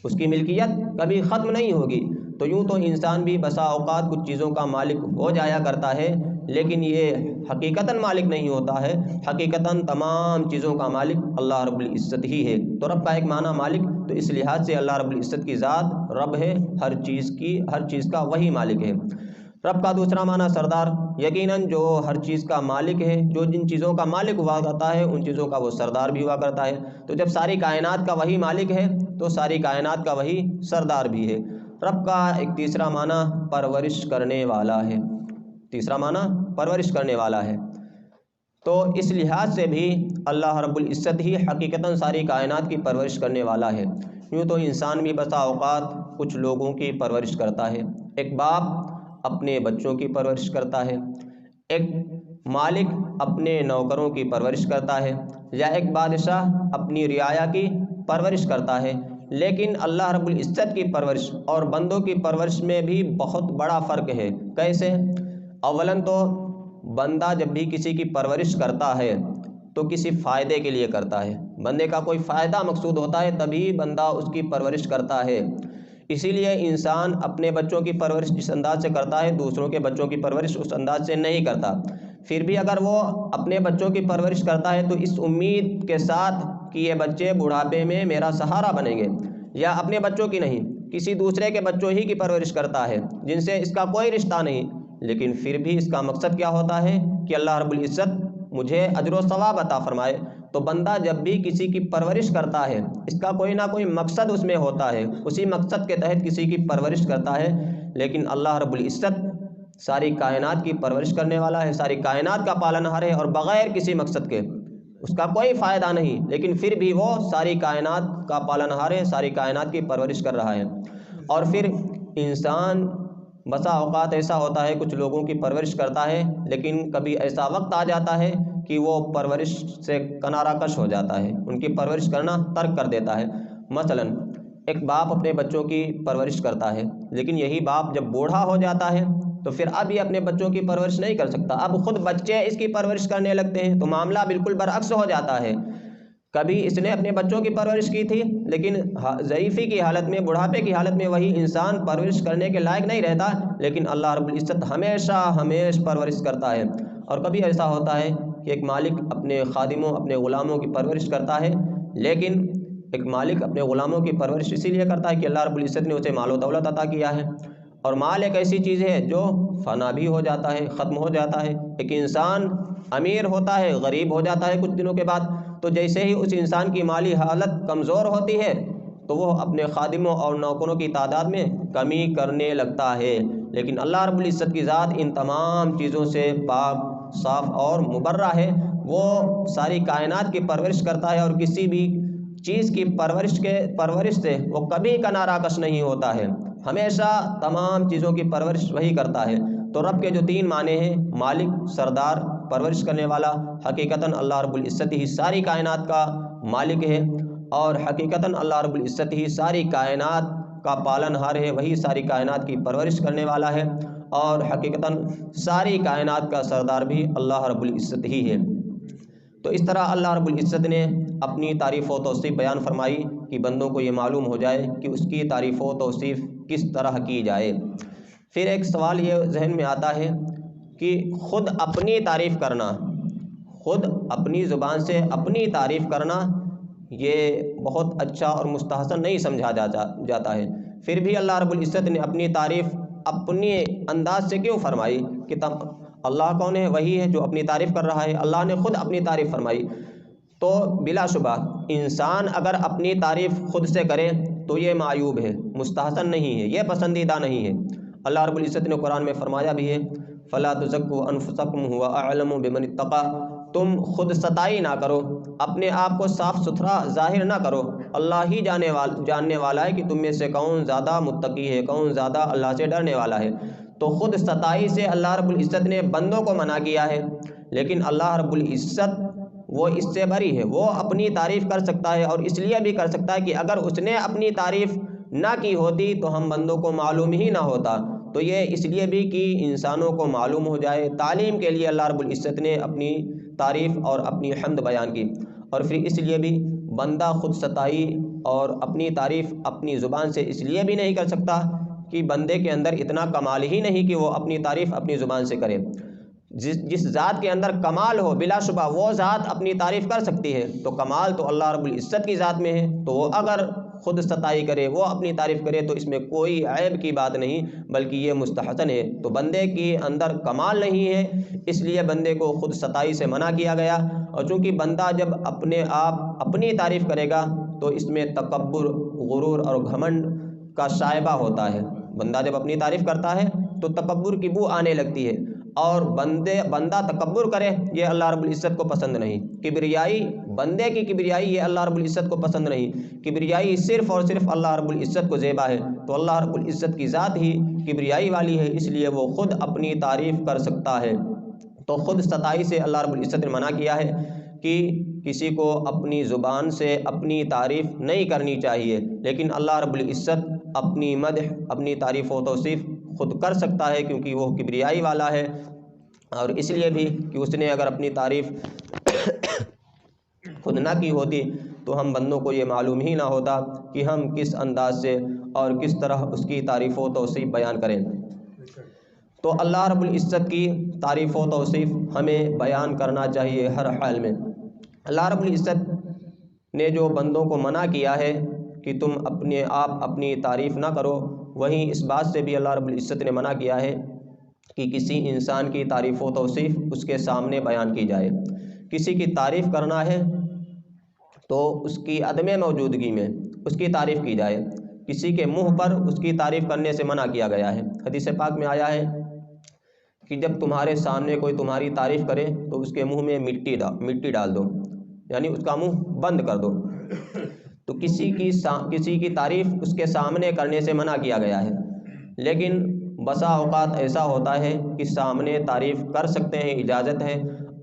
اس کی ملکیت کبھی ختم نہیں ہوگی. تو یوں تو انسان بھی بسا اوقات کچھ چیزوں کا مالک ہو جایا کرتا ہے، لیکن یہ حقیقتاً مالک نہیں ہوتا ہے. حقیقتاً تمام چیزوں کا مالک اللہ رب العزت ہی ہے. تو رب کا ایک معنی مالک، تو اس لحاظ سے اللہ رب العزت کی ذات رب ہے، ہر چیز کا وہی مالک ہے. رب کا دوسرا معنی سردار، یقیناً جو ہر چیز کا مالک ہے، جو جن چیزوں کا مالک ہوا کرتا ہے ان چیزوں کا وہ سردار بھی ہوا کرتا ہے. تو جب ساری کائنات کا وہی مالک ہے تو ساری کائنات کا وہی سردار بھی ہے. رب کا ایک تیسرا معنی پرورش کرنے والا ہے. تیسرا معنی پرورش کرنے والا ہے. تو اس لحاظ سے بھی اللہ رب العزت ہی حقیقتاً ساری کائنات کی پرورش کرنے والا ہے. یوں تو انسان بھی بسا اوقات کچھ لوگوں کی پرورش کرتا ہے. ایک باپ اپنے بچوں کی پرورش کرتا ہے، ایک مالک اپنے نوکروں کی پرورش کرتا ہے، یا ایک بادشاہ اپنی رعایا کی پرورش کرتا ہے. لیکن اللہ رب العزت کی پرورش اور بندوں کی پرورش میں بھی بہت بڑا فرق ہے. کیسے؟ اولاً تو بندہ جب بھی کسی کی پرورش کرتا ہے تو کسی فائدے کے لیے کرتا ہے، بندے کا کوئی فائدہ مقصود ہوتا ہے تبھی بندہ اس کی پرورش کرتا ہے. اسی لیے انسان اپنے بچوں کی پرورش جس انداز سے کرتا ہے دوسروں کے بچوں کی پرورش اس انداز سے نہیں کرتا. پھر بھی اگر وہ اپنے بچوں کی پرورش کرتا ہے تو اس امید کے ساتھ کہ یہ بچے بڑھاپے میں میرا سہارا بنیں گے، یا اپنے بچوں کی نہیں کسی دوسرے کے بچوں ہی کی پرورش کرتا ہے جن سے اس کا کوئی رشتہ نہیں، لیکن پھر بھی اس کا مقصد کیا ہوتا ہے کہ اللہ رب العزت مجھے اجر و ثواب عطا فرمائے. تو بندہ جب بھی کسی کی پرورش کرتا ہے اس کا کوئی نہ کوئی مقصد اس میں ہوتا ہے، اسی مقصد کے تحت کسی کی پرورش کرتا ہے. لیکن اللہ رب العزت ساری کائنات کی پرورش کرنے والا ہے، ساری کائنات کا پالنہار ہے، اور بغیر کسی مقصد کے، اس کا کوئی فائدہ نہیں، لیکن پھر بھی وہ ساری کائنات کا پالنہار ہے، ساری کائنات کی پرورش کر رہا ہے. اور پھر انسان بسا اوقات ایسا ہوتا ہے کچھ لوگوں کی پرورش کرتا ہے، لیکن کبھی ایسا وقت آ جاتا ہے کہ وہ پرورش سے کنارہ کش ہو جاتا ہے، ان کی پرورش کرنا ترک کر دیتا ہے. مثلاً ایک باپ اپنے بچوں کی پرورش کرتا ہے، لیکن یہی باپ جب بوڑھا ہو جاتا ہے تو پھر اب یہ اپنے بچوں کی پرورش نہیں کر سکتا، اب خود بچے اس کی پرورش کرنے لگتے ہیں. تو معاملہ بالکل برعکس ہو جاتا ہے. کبھی اس نے اپنے بچوں کی پرورش کی تھی، لیکن ضعیفی کی حالت میں، بڑھاپے کی حالت میں وہی انسان پرورش کرنے کے لائق نہیں رہتا، لیکن اللہ رب العزت ہمیشہ پرورش کرتا ہے. اور کبھی ایسا ہوتا ہے کہ ایک مالک اپنے خادموں، اپنے غلاموں کی پرورش کرتا ہے، لیکن ایک مالک اپنے غلاموں کی پرورش اسی لیے کرتا ہے کہ اللہ رب العزت نے اسے مال و دولت عطا کیا ہے. اور مال ایک ایسی چیز ہے جو فنا بھی ہو جاتا ہے، ختم ہو جاتا ہے. ایک انسان امیر ہوتا ہے، غریب ہو جاتا ہے کچھ دنوں کے بعد، تو جیسے ہی اس انسان کی مالی حالت کمزور ہوتی ہے تو وہ اپنے خادموں اور نوکروں کی تعداد میں کمی کرنے لگتا ہے. لیکن اللہ رب العزت کی ذات ان تمام چیزوں سے پاک، صاف اور مبرہ ہے. وہ ساری کائنات کی پرورش کرتا ہے، اور کسی بھی چیز کی پرورش سے وہ کبھی کنارہ کش نہیں ہوتا ہے، ہمیشہ تمام چیزوں کی پرورش وہی کرتا ہے. تو رب کے جو تین معنی ہیں، مالک، سردار، پرورش کرنے والا، حقیقتاً اللہ رب العزت ہی ساری کائنات کا مالک ہے، اور حقیقتاً اللہ رب العزت ہی ساری کائنات کا پالنہار ہے، وہی ساری کائنات کی پرورش کرنے والا ہے، اور حقیقتاً ساری کائنات کا سردار بھی اللہ رب العزت ہی ہے. تو اس طرح اللہ رب العزت نے اپنی تعریف و توصیف بیان فرمائی کہ بندوں کو یہ معلوم ہو جائے کہ اس کی تعریف و توصیف کس طرح کی جائے. پھر ایک سوال یہ ذہن میں آتا ہے کہ خود اپنی تعریف کرنا، خود اپنی زبان سے اپنی تعریف کرنا، یہ بہت اچھا اور مستحسن نہیں سمجھا جاتا ہے. پھر بھی اللہ رب العزت نے اپنی تعریف اپنے انداز سے کیوں فرمائی؟ کہ اللہ کون ہے؟ وہی ہے جو اپنی تعریف کر رہا ہے. اللہ نے خود اپنی تعریف فرمائی. تو بلا شبہ انسان اگر اپنی تعریف خود سے کرے تو یہ معیوب ہے، مستحسن نہیں ہے، یہ پسندیدہ نہیں ہے. اللہ رب العزت نے قرآن میں فرمایا بھی ہے، فَلَا تُزَكُّوا أَنفُسَكُمْ هُوَ أَعْلَمُ بِمَنِ اتَّقَىٰ. تم خود ستائی نہ کرو، اپنے آپ کو صاف ستھرا ظاہر نہ کرو، اللہ ہی جاننے والا ہے کہ تم میں سے کون زیادہ متقی ہے، کون زیادہ اللہ سے ڈرنے والا ہے. تو خود ستائی سے اللہ رب العزت نے بندوں کو منع کیا ہے. لیکن اللہ رب العزت وہ اس سے بری ہے، وہ اپنی تعریف کر سکتا ہے، اور اس لیے بھی کر سکتا ہے کہ اگر اس نے اپنی تعریف نہ کی ہوتی تو ہم بندوں کو معلوم ہی نہ ہوتا۔ تو یہ اس لیے بھی کہ انسانوں کو معلوم ہو جائے، تعلیم کے لیے اللہ رب العزت نے اپنی تعریف اور اپنی حمد بیان کی۔ اور پھر اس لیے بھی بندہ خود ستائی اور اپنی تعریف اپنی زبان سے اس لیے بھی نہیں کر سکتا کہ بندے کے اندر اتنا کمال ہی نہیں کہ وہ اپنی تعریف اپنی زبان سے کرے۔ جس ذات کے اندر کمال ہو بلا شبہ وہ ذات اپنی تعریف کر سکتی ہے، تو کمال تو اللہ رب العزت کی ذات میں ہے، تو وہ اگر خود ستائی کرے، وہ اپنی تعریف کرے، تو اس میں کوئی عیب کی بات نہیں، بلکہ یہ مستحسن ہے۔ تو بندے کے اندر کمال نہیں ہے، اس لیے بندے کو خود ستائی سے منع کیا گیا۔ اور چونکہ بندہ جب اپنے آپ اپنی تعریف کرے گا تو اس میں تکبر، غرور اور گھمنڈ کا شائبہ ہوتا ہے۔ بندہ جب اپنی تعریف کرتا ہے تو تکبر کی بو آنے لگتی ہے، اور بندہ تکبر کرے یہ اللہ رب العزت کو پسند نہیں۔ کبریائی، بندے کی کبریائی یہ اللہ رب العزت کو پسند نہیں۔ کبریائی صرف اور صرف اللہ رب العزت کو زیبا ہے، تو اللہ رب العزت کی ذات ہی کبریائی والی ہے، اس لیے وہ خود اپنی تعریف کر سکتا ہے۔ تو خود ستائی سے اللہ رب العزت نے منع کیا ہے کہ کسی کو اپنی زبان سے اپنی تعریف نہیں کرنی چاہیے، لیکن اللہ رب العزت اپنی مدح، اپنی تعریف و توصیف خود کر سکتا ہے، کیونکہ وہ کبریائی والا ہے۔ اور اس لیے بھی کہ اس نے اگر اپنی تعریف خود نہ کی ہوتی تو ہم بندوں کو یہ معلوم ہی نہ ہوتا کہ ہم کس انداز سے اور کس طرح اس کی تعریف و توصیف بیان کریں۔ تو اللہ رب العزت کی تعریف و توصیف ہمیں بیان کرنا چاہیے ہر حال میں۔ اللہ رب العزت نے جو بندوں کو منع کیا ہے کہ تم اپنے آپ اپنی تعریف نہ کرو، وہیں اس بات سے بھی اللہ رب العزت نے منع کیا ہے کہ کسی انسان کی تعریف و توصیف اس کے سامنے بیان کی جائے۔ کسی کی تعریف کرنا ہے تو اس کی عدم موجودگی میں اس کی تعریف کی جائے، کسی کے منہ پر اس کی تعریف کرنے سے منع کیا گیا ہے۔ حدیث پاک میں آیا ہے کہ جب تمہارے سامنے کوئی تمہاری تعریف کرے تو اس کے منہ میں مٹی ڈال دو، یعنی اس کا منہ بند کر دو۔ تو کسی کی تعریف اس کے سامنے کرنے سے منع کیا گیا ہے، لیکن بسا اوقات ایسا ہوتا ہے کہ سامنے تعریف کر سکتے ہیں، اجازت ہے۔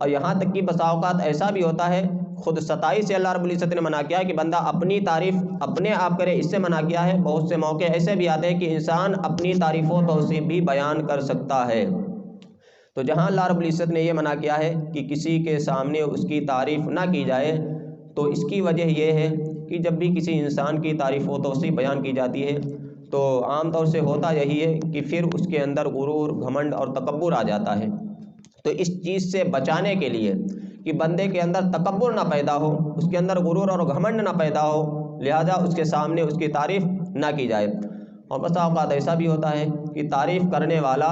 اور یہاں تک کہ بسا اوقات ایسا بھی ہوتا ہے، خود ستائی سے اللہ رب العزت نے منع کیا ہے کہ بندہ اپنی تعریف اپنے آپ کرے، اس سے منع کیا ہے۔ بہت سے موقع ایسے بھی آتے ہیں کہ انسان اپنی تعریف و توصیف بھی بیان کر سکتا ہے۔ تو جہاں اللہ رب العزت نے یہ منع کیا ہے کہ کسی کے سامنے اس کی تعریف نہ کی جائے، تو اس کی وجہ یہ ہے کہ جب بھی کسی انسان کی تعریف و توصیف بیان کی جاتی ہے تو عام طور سے ہوتا یہی ہے کہ پھر اس کے اندر غرور، گھمنڈ اور تکبر آ جاتا ہے۔ تو اس چیز سے بچانے کے لیے کہ بندے کے اندر تکبر نہ پیدا ہو، اس کے اندر غرور اور گھمنڈ نہ پیدا ہو، لہذا اس کے سامنے اس کی تعریف نہ کی جائے۔ اور بسا اوقات ایسا بھی ہوتا ہے کہ تعریف کرنے والا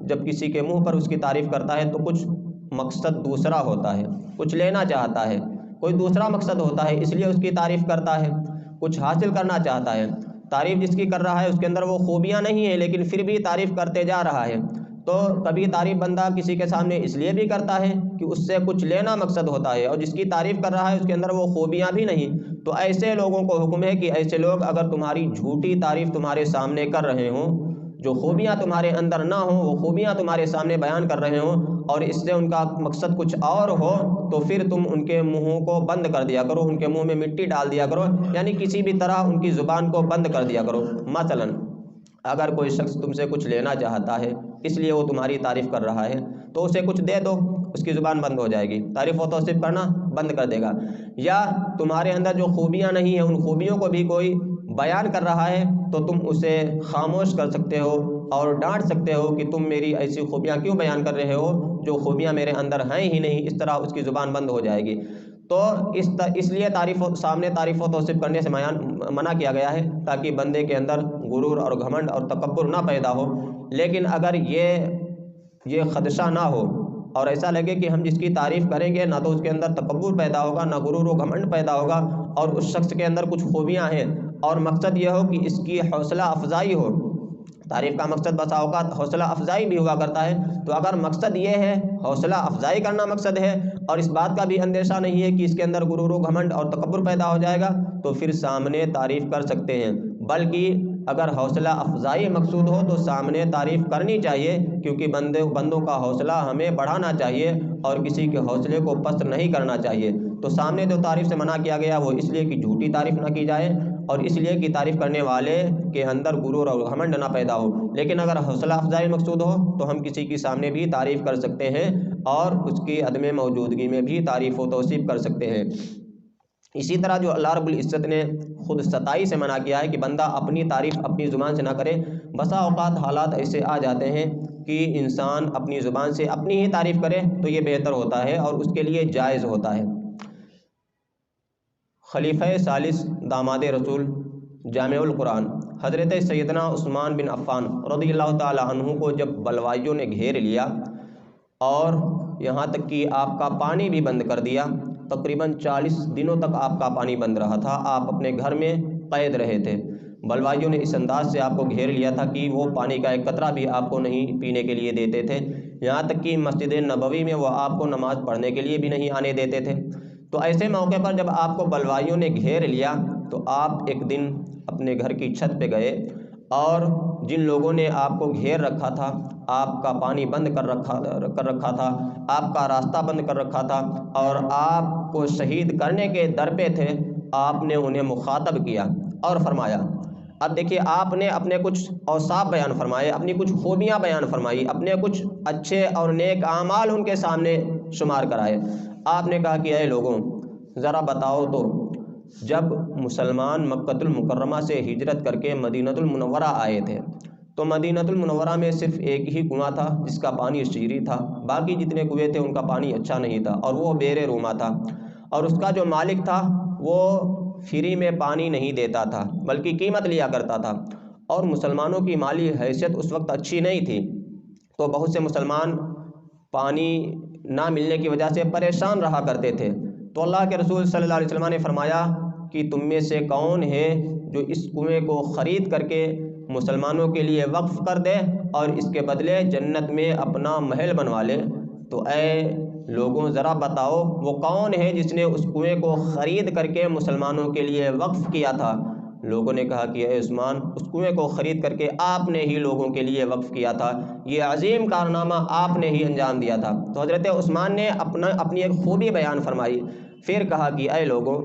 جب کسی کے منہ پر اس کی تعریف کرتا ہے تو کچھ مقصد دوسرا ہوتا ہے، کچھ لینا چاہتا ہے، کوئی دوسرا مقصد ہوتا ہے، اس لیے اس کی تعریف کرتا ہے، کچھ حاصل کرنا چاہتا ہے۔ تعریف جس کی کر رہا ہے اس کے اندر وہ خوبیاں نہیں ہیں، لیکن پھر بھی تعریف کرتے جا رہا ہے۔ تو کبھی تعریف بندہ کسی کے سامنے اس لیے بھی کرتا ہے کہ اس سے کچھ لینا مقصد ہوتا ہے، اور جس کی تعریف کر رہا ہے اس کے اندر وہ خوبیاں بھی نہیں۔ تو ایسے لوگوں کو حکم ہے کہ ایسے لوگ اگر تمہاری جھوٹی تعریف تمہارے سامنے کر رہے ہوں، جو خوبیاں تمہارے اندر نہ ہوں وہ خوبیاں تمہارے سامنے بیان کر رہے ہوں، اور اس سے ان کا مقصد کچھ اور ہو، تو پھر تم ان کے منہوں کو بند کر دیا کرو، ان کے منہ میں مٹی ڈال دیا کرو، یعنی کسی بھی طرح ان کی زبان کو بند کر دیا کرو۔ مثلا اگر کوئی شخص تم سے کچھ لینا چاہتا ہے، اس لیے وہ تمہاری تعریف کر رہا ہے، تو اسے کچھ دے دو، اس کی زبان بند ہو جائے گی، تعریف و توصیف کرنا بند کر دے گا۔ یا تمہارے اندر جو خوبیاں نہیں ہیں ان خوبیوں کو بھی کوئی بیان کر رہا ہے تو تم اسے خاموش کر سکتے ہو اور ڈانٹ سکتے ہو کہ تم میری ایسی خوبیاں کیوں بیان کر رہے ہو جو خوبیاں میرے اندر ہیں ہی نہیں، اس طرح اس کی زبان بند ہو جائے گی۔ تو اس لیے سامنے تعریف و توصیف کرنے سے منع کیا گیا ہے تاکہ بندے کے اندر غرور اور گھمنڈ اور تکبر نہ پیدا ہو۔ لیکن اگر یہ خدشہ نہ ہو اور ایسا لگے کہ ہم جس کی تعریف کریں گے نہ تو اس کے اندر تکبر پیدا ہوگا، نہ غرور و گھمنڈ پیدا ہوگا، اور اس شخص کے اندر کچھ خوبیاں ہیں اور مقصد یہ ہو کہ اس کی حوصلہ افزائی ہو، تعریف کا مقصد بسا اوقات حوصلہ افزائی بھی ہوا کرتا ہے، تو اگر مقصد یہ ہے، حوصلہ افزائی کرنا مقصد ہے، اور اس بات کا بھی اندیشہ نہیں ہے کہ اس کے اندر غرور و گھمنڈ اور تکبر پیدا ہو جائے گا، تو پھر سامنے تعریف کر سکتے ہیں۔ بلکہ اگر حوصلہ افزائی مقصود ہو تو سامنے تعریف کرنی چاہیے، کیونکہ بندوں کا حوصلہ ہمیں بڑھانا چاہیے اور کسی کے حوصلے کو پست نہیں کرنا چاہیے۔ تو سامنے جو تعریف سے منع کیا گیا وہ اس لیے کہ جھوٹی تعریف نہ کی جائے، اور اس لیے کہ تعریف کرنے والے کے اندر غرور اور گھمنڈ نہ پیدا ہو۔ لیکن اگر حوصلہ افزائی مقصود ہو تو ہم کسی کے سامنے بھی تعریف کر سکتے ہیں اور اس کی عدم موجودگی میں بھی تعریف و توصیف کر سکتے ہیں۔ اسی طرح جو اللہ رب العزت نے خود ستائی سے منع کیا ہے کہ بندہ اپنی تعریف اپنی زبان سے نہ کرے۔ بسا اوقات حالات ایسے آ جاتے ہیں کہ انسان اپنی زبان سے اپنی ہی تعریف کرے تو یہ بہتر ہوتا ہے اور اس کے لیے جائز ہوتا ہے۔ خلیفہ ثالث داماد رسول جامع القرآن حضرت سیدنا عثمان بن عفان رضی اللہ تعالی عنہ کو جب بلوائیوں نے گھیر لیا اور یہاں تک کہ آپ کا پانی بھی بند کر دیا، تقریباً 40 دنوں تک آپ کا پانی بند رہا تھا، آپ اپنے گھر میں قید رہے تھے۔ بلوائیوں نے اس انداز سے آپ کو گھیر لیا تھا کہ وہ پانی کا ایک قطرہ بھی آپ کو نہیں پینے کے لیے دیتے تھے، یہاں تک کہ مسجد نبوی میں وہ آپ کو نماز پڑھنے کے لیے بھی نہیں آنے دیتے تھے۔ تو ایسے موقع پر جب آپ کو بلوائیوں نے گھیر لیا تو آپ ایک دن اپنے گھر کی چھت پہ گئے اور جن لوگوں نے آپ کو گھیر رکھا تھا، آپ کا پانی بند کر رکھا تھا، آپ کا راستہ بند کر رکھا تھا اور آپ کو شہید کرنے کے در پہ تھے، آپ نے انہیں مخاطب کیا اور فرمایا۔ اب دیکھیے، آپ نے اپنے کچھ اوصاف بیان فرمائے، اپنی کچھ خوبیاں بیان فرمائی، اپنے کچھ اچھے اور نیک اعمال ان کے سامنے شمار کرائے۔ آپ نے کہا کہ اے لوگوں، ذرا بتاؤ تو جب مسلمان مکۃ المکرمہ سے ہجرت کر کے مدینہ المنورہ آئے تھے تو مدینہ المنورہ میں صرف ایک ہی کنواں تھا جس کا پانی شیریں تھا، باقی جتنے کنویں تھے ان کا پانی اچھا نہیں تھا، اور وہ بیر روما تھا، اور اس کا جو مالک تھا وہ فری میں پانی نہیں دیتا تھا بلکہ قیمت لیا کرتا تھا، اور مسلمانوں کی مالی حیثیت اس وقت اچھی نہیں تھی، تو بہت سے مسلمان پانی نہ ملنے کی وجہ سے پریشان رہا کرتے تھے۔ تو اللہ کے رسول صلی اللہ علیہ وسلم نے فرمایا کہ تم میں سے کون ہے جو اس کنویں کو خرید کر کے مسلمانوں کے لیے وقف کر دے اور اس کے بدلے جنت میں اپنا محل بنوا لے؟ تو اے لوگوں، ذرا بتاؤ وہ کون ہے جس نے اس کنویں کو خرید کر کے مسلمانوں کے لیے وقف کیا تھا؟ لوگوں نے کہا کہ اے عثمان، اس کنویں کو خرید کر کے آپ نے ہی لوگوں کے لیے وقف کیا تھا، یہ عظیم کارنامہ آپ نے ہی انجام دیا تھا۔ تو حضرت عثمان نے اپنی ایک خوبی بیان فرمائی، پھر کہا کہ اے لوگوں،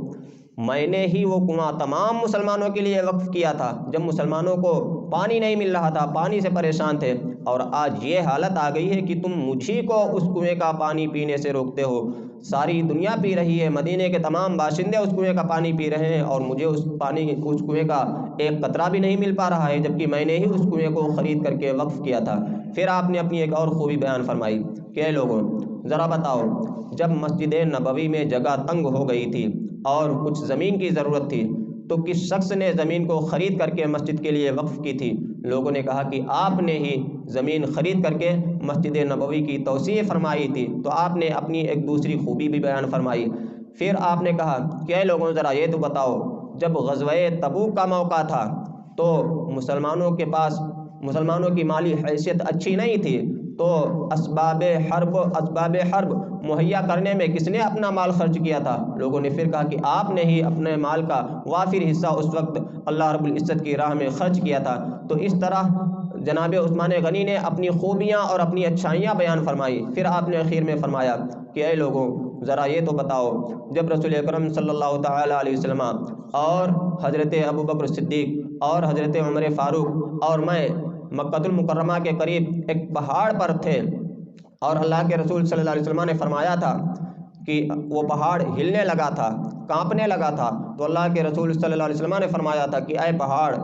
میں نے ہی وہ کنواں تمام مسلمانوں کے لیے وقف کیا تھا جب مسلمانوں کو پانی نہیں مل رہا تھا، پانی سے پریشان تھے، اور آج یہ حالت آ گئی ہے کہ تم مجھی کو اس کنویں کا پانی پینے سے روکتے ہو۔ ساری دنیا پی رہی ہے، مدینے کے تمام باشندے اس کنویں کا پانی پی رہے ہیں اور مجھے اس کنویں کا ایک قطرہ بھی نہیں مل پا رہا ہے، جبکہ میں نے ہی اس کنویں کو خرید کر کے وقف کیا تھا۔ پھر آپ نے اپنی ایک اور خوبی بیان فرمائی کہ اے لوگوں، ذرا بتاؤ جب مسجد نبوی میں جگہ تنگ ہو گئی تھی اور کچھ زمین کی ضرورت تھی تو کس شخص نے زمین کو خرید کر کے مسجد کے لیے وقف کی تھی؟ لوگوں نے کہا کہ آپ نے ہی زمین خرید کر کے مسجد نبوی کی توسیع فرمائی تھی۔ تو آپ نے اپنی ایک دوسری خوبی بھی بیان فرمائی۔ پھر آپ نے کہا کہ اے لوگوں، ذرا یہ تو بتاؤ جب غزوہ تبوک کا موقع تھا تو مسلمانوں کی مالی حیثیت اچھی نہیں تھی، تو اسباب حرب مہیا کرنے میں کس نے اپنا مال خرچ کیا تھا؟ لوگوں نے پھر کہا کہ آپ نے ہی اپنے مال کا وافر حصہ اس وقت اللہ رب العزت کی راہ میں خرچ کیا تھا۔ تو اس طرح جناب عثمان غنی نے اپنی خوبیاں اور اپنی اچھائیاں بیان فرمائی۔ پھر آپ نے اخیر میں فرمایا کہ اے لوگوں، ذرا یہ تو بتاؤ جب رسول اکرم صلی اللہ تعالی علیہ وسلم اور حضرت ابوبکر صدیق اور حضرت عمر فاروق اور میں مکۃ المکرمہ کے قریب ایک پہاڑ پر تھے اور اللہ کے رسول صلی اللہ علیہ وسلم نے فرمایا تھا کہ وہ پہاڑ ہلنے لگا تھا، کانپنے لگا تھا، تو اللہ کے رسول صلی اللہ علیہ وسلم نے فرمایا تھا کہ اے پہاڑ،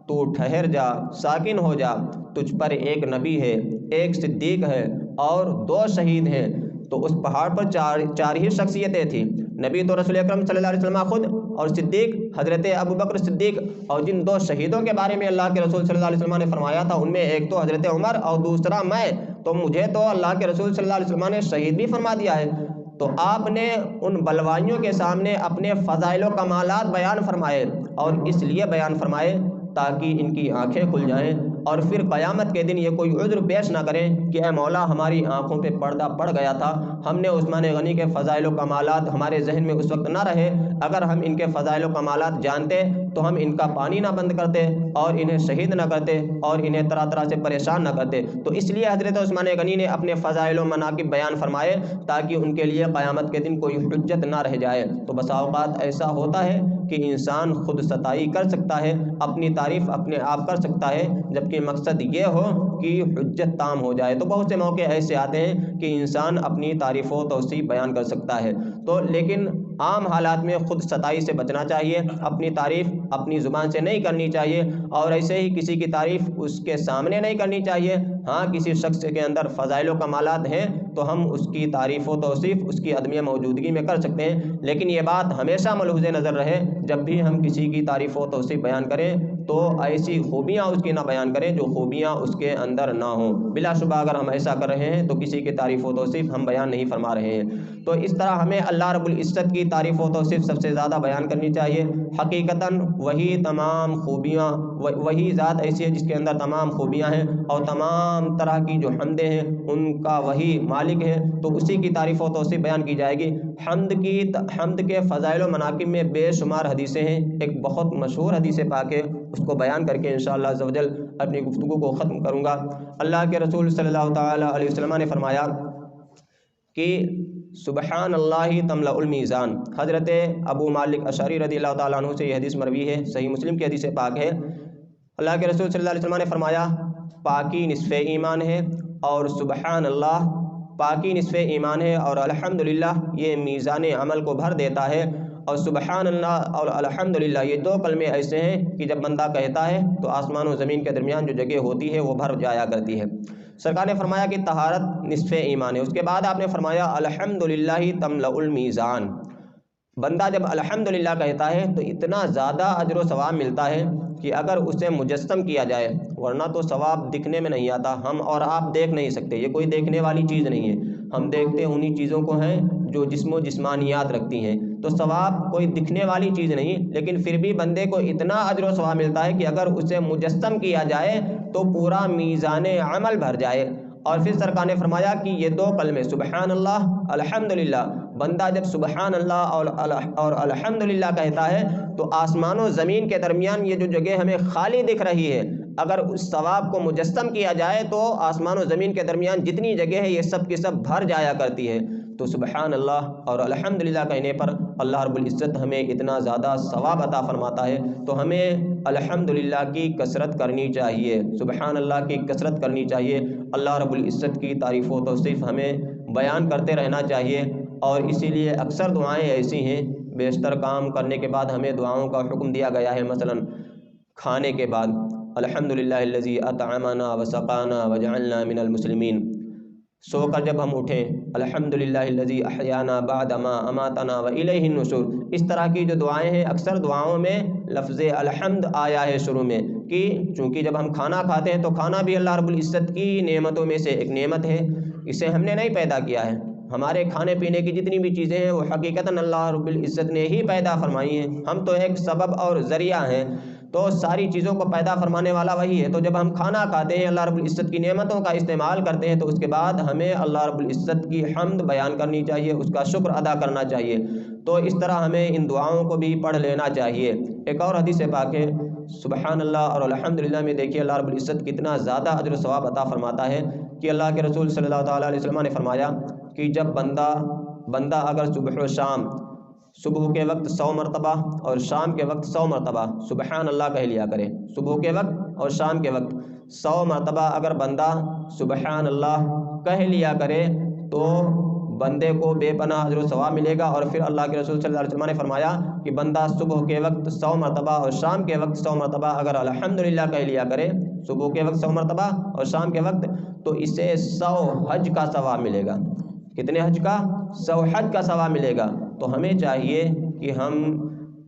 تو ٹھہر جا، ساکن ہو جا، تجھ پر ایک نبی ہے، ایک صدیق ہے اور 2 شہید ہیں۔ تو اس پہاڑ پر چار ہی شخصیتیں تھیں، نبی تو رسول اکرم صلی اللہ علیہ وسلم خود، اور صدیق حضرت ابوبکر صدیق، اور جن 2 شہیدوں کے بارے میں اللہ کے رسول صلی اللہ علیہ وسلم نے فرمایا تھا ان میں ایک تو حضرت عمر اور دوسرا میں، تو مجھے تو اللہ کے رسول صلی اللہ علیہ وسلم نے شہید بھی فرما دیا ہے۔ تو آپ نے ان بلوائیوں کے سامنے اپنے فضائل و کمالات بیان فرمائے، اور اس لیے بیان فرمائے تاکہ ان کی آنکھیں کھل جائیں اور پھر قیامت کے دن یہ کوئی عذر پیش نہ کریں کہ اے مولا ہماری آنکھوں پہ پردہ پڑ گیا تھا، ہم نے عثمان غنی کے فضائل و کمالات ہمارے ذہن میں اس وقت نہ رہے، اگر ہم ان کے فضائل و کمالات جانتے تو ہم ان کا پانی نہ بند کرتے اور انہیں شہید نہ کرتے اور انہیں طرح طرح سے پریشان نہ کرتے۔ تو اس لیے حضرت عثمان غنی نے اپنے فضائل و مناقب بیان فرمائے تاکہ ان کے لیے قیامت کے دن کوئی حجت نہ رہ جائے۔ تو بسا اوقات ایسا ہوتا ہے کہ انسان خود ستائی کر سکتا ہے، اپنی تعریف اپنے آپ کر سکتا ہے، جبکہ مقصد یہ ہو کہ حجت تام ہو جائے۔ تو بہت سے موقع ایسے آتے ہیں کہ انسان اپنی تعریف و توصیف بیان کر سکتا ہے، تو لیکن عام حالات میں خود ستائی سے بچنا چاہیے، اپنی تعریف اپنی زبان سے نہیں کرنی چاہیے، اور ایسے ہی کسی کی تعریف اس کے سامنے نہیں کرنی چاہیے۔ ہاں کسی شخص کے اندر فضائل و کمالات ہیں تو ہم اس کی تعریف و توصیف اس کی عدم موجودگی میں کر سکتے ہیں، لیکن یہ بات ہمیشہ ملحوظ نظر رہے جب بھی ہم کسی کی تعریف و توصیف بیان کریں تو ایسی خوبیاں اس کی نہ بیان کریں جو خوبیاں اس کے اندر نہ ہوں۔ بلا شبہ اگر ہم ایسا کر رہے ہیں تو کسی کی تعریف و توصیف ہم بیان نہیں فرما رہے ہیں۔ تو اس طرح ہمیں اللہ رب العزت کی تعریف و توصیف سب سے زیادہ بیان کرنی چاہیے۔ حقیقتاً وہی تمام خوبیاں، وہی ذات ایسی ہے جس کے اندر تمام خوبیاں ہیں اور تمام طرح کی جو حمدیں ہیں ان کا وہی مالک ہے، تو اسی کی تعریف و توصیف بیان کی جائے گی۔ حمد کے فضائل و مناقب میں بے شمار حدیثیں ہیں، ایک بہت مشہور حدیث پاک ہے، اس کو بیان کر کے انشاءاللہ عز و جل اپنی گفتگو کو ختم کروں گا۔ اللہ کے رسول صلی اللہ تعالیٰ علیہ وسلم نے فرمایا کہ سبحان اللہ تملأ المیزان۔ حضرت ابو مالک اشعری رضی اللہ تعالیٰ عنہ سے یہ حدیث مروی ہے، صحیح مسلم کی حدیث پاک ہے۔ اللہ کے رسول صلی اللہ علیہ وسلم نے فرمایا پاکی نصف ایمان ہے اور سبحان اللہ پاکی نصف ایمان ہے اور الحمدللہ یہ میزان عمل کو بھر دیتا ہے، اور سبحان اللہ اور الحمدللہ یہ دو کلمے ایسے ہیں کہ جب بندہ کہتا ہے تو آسمان و زمین کے درمیان جو جگہ ہوتی ہے وہ بھر جایا کرتی ہے۔ سرکار نے فرمایا کہ طہارت نصف ایمان ہے۔ اس کے بعد آپ نے فرمایا الحمدللہ تملأ المیزان۔ بندہ جب الحمدللہ کہتا ہے تو اتنا زیادہ اجر و ثواب ملتا ہے کہ اگر اسے مجسم کیا جائے، ورنہ تو ثواب دکھنے میں نہیں آتا، ہم اور آپ دیکھ نہیں سکتے، یہ کوئی دیکھنے والی چیز نہیں ہے، ہم دیکھتے انہی چیزوں کو ہیں جو جسم و جسمانیات رکھتی ہیں، تو ثواب کوئی دکھنے والی چیز نہیں، لیکن پھر بھی بندے کو اتنا اجر و ثواب ملتا ہے کہ اگر اسے مجسم کیا جائے تو پورا میزان عمل بھر جائے۔ اور پھر سرکار نے فرمایا کہ یہ دو کلمے سبحان اللہ الحمدللہ، بندہ جب سبحان اللہ اور الحمدللہ کہتا ہے تو آسمان و زمین کے درمیان یہ جو جگہ ہمیں خالی دکھ رہی ہے، اگر اس ثواب کو مجسم کیا جائے تو آسمان و زمین کے درمیان جتنی جگہ ہے یہ سب کی سب بھر جایا کرتی ہے۔ تو سبحان اللہ اور الحمدللہ کہنے پر اللہ رب العزت ہمیں اتنا زیادہ ثواب عطا فرماتا ہے، تو ہمیں الحمدللہ کی کثرت کرنی چاہیے، سبحان اللہ کی کثرت کرنی چاہیے، اللہ رب العزت کی تعریف و توصیف ہمیں بیان کرتے رہنا چاہیے۔ اور اسی لیے اکثر دعائیں ایسی ہیں، بیشتر کام کرنے کے بعد ہمیں دعاؤں کا حکم دیا گیا ہے، مثلا کھانے کے بعد الحمدللہ الذی اطعمنا وسقانا وجعلنا من المسلمین، سو کر جب ہم اٹھیں الحمدللہ الذی احیانا بعد ما اماتنا والیہ النشور۔ اس طرح کی جو دعائیں ہیں اکثر دعاؤں میں لفظ الحمد آیا ہے شروع میں، کہ چونکہ جب ہم کھانا کھاتے ہیں تو کھانا بھی اللہ رب العزت کی نعمتوں میں سے ایک نعمت ہے، اسے ہم نے نہیں پیدا کیا ہے، ہمارے کھانے پینے کی جتنی بھی چیزیں ہیں وہ حقیقتاً اللہ رب العزت نے ہی پیدا فرمائی ہیں، ہم تو ایک سبب اور ذریعہ ہیں، تو ساری چیزوں کو پیدا فرمانے والا وہی ہے۔ تو جب ہم کھانا کھاتے ہیں اللہ رب العزت کی نعمتوں کا استعمال کرتے ہیں تو اس کے بعد ہمیں اللہ رب العزت کی حمد بیان کرنی چاہیے، اس کا شکر ادا کرنا چاہیے، تو اس طرح ہمیں ان دعاؤں کو بھی پڑھ لینا چاہیے۔ ایک اور حدیث پاک ہے سبحان اللہ اور الحمدللہ میں دیکھیے اللہ رب العزت کتنا زیادہ اجر و ثواب عطا فرماتا ہے کہ اللہ کے رسول صلی اللہ تعالیٰ علیہ وسلم نے فرمایا کہ جب بندہ اگر صبح و شام، صبح کے وقت 100 مرتبہ اور شام کے وقت 100 مرتبہ سبحان اللہ کہہ لیا کرے، صبح کے وقت اور شام کے وقت 100 مرتبہ اگر بندہ سبحان اللہ کہہ لیا کرے تو بندے کو بے پناہ اجر و ثواب ملے گا۔ اور پھر اللہ کے رسول صلی اللہ علیہ وسلم نے فرمایا کہ بندہ صبح کے وقت 100 مرتبہ اور شام کے وقت 100 مرتبہ اگر الحمدللہ کہہ لیا کرے، صبح کے وقت 100 مرتبہ اور شام کے وقت، تو اسے 100 حج کا ثواب ملے گا۔ کتنے حج کا؟ 100 حج کا ثواب ملے گا۔ تو ہمیں چاہیے کہ ہم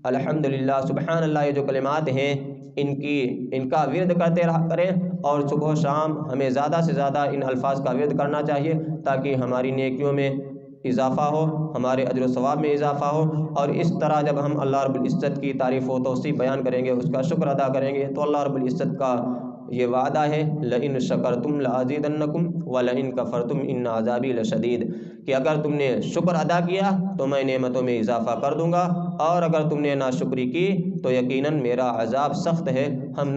الحمدللہ سبحان اللہ یہ جو کلمات ہیں ان کا ورد کرتے رہا کریں، اور صبح و شام ہمیں زیادہ سے زیادہ ان الفاظ کا ورد کرنا چاہیے تاکہ ہماری نیکیوں میں اضافہ ہو، ہمارے اجر و ثواب میں اضافہ ہو۔ اور اس طرح جب ہم اللہ رب العزت کی تعریف و توصیف بیان کریں گے، اس کا شکر ادا کریں گے، تو اللہ رب العزت کا یہ وعدہ ہے لئن شکرتم لازیدنکم ولئن کفرتم ان عذابی لشدید، کہ اگر تم نے شکر ادا کیا تو میں نعمتوں میں اضافہ کر دوں گا، اور اگر تم نے ناشکری کی تو یقیناً میرا عذاب سخت ہے۔ ہم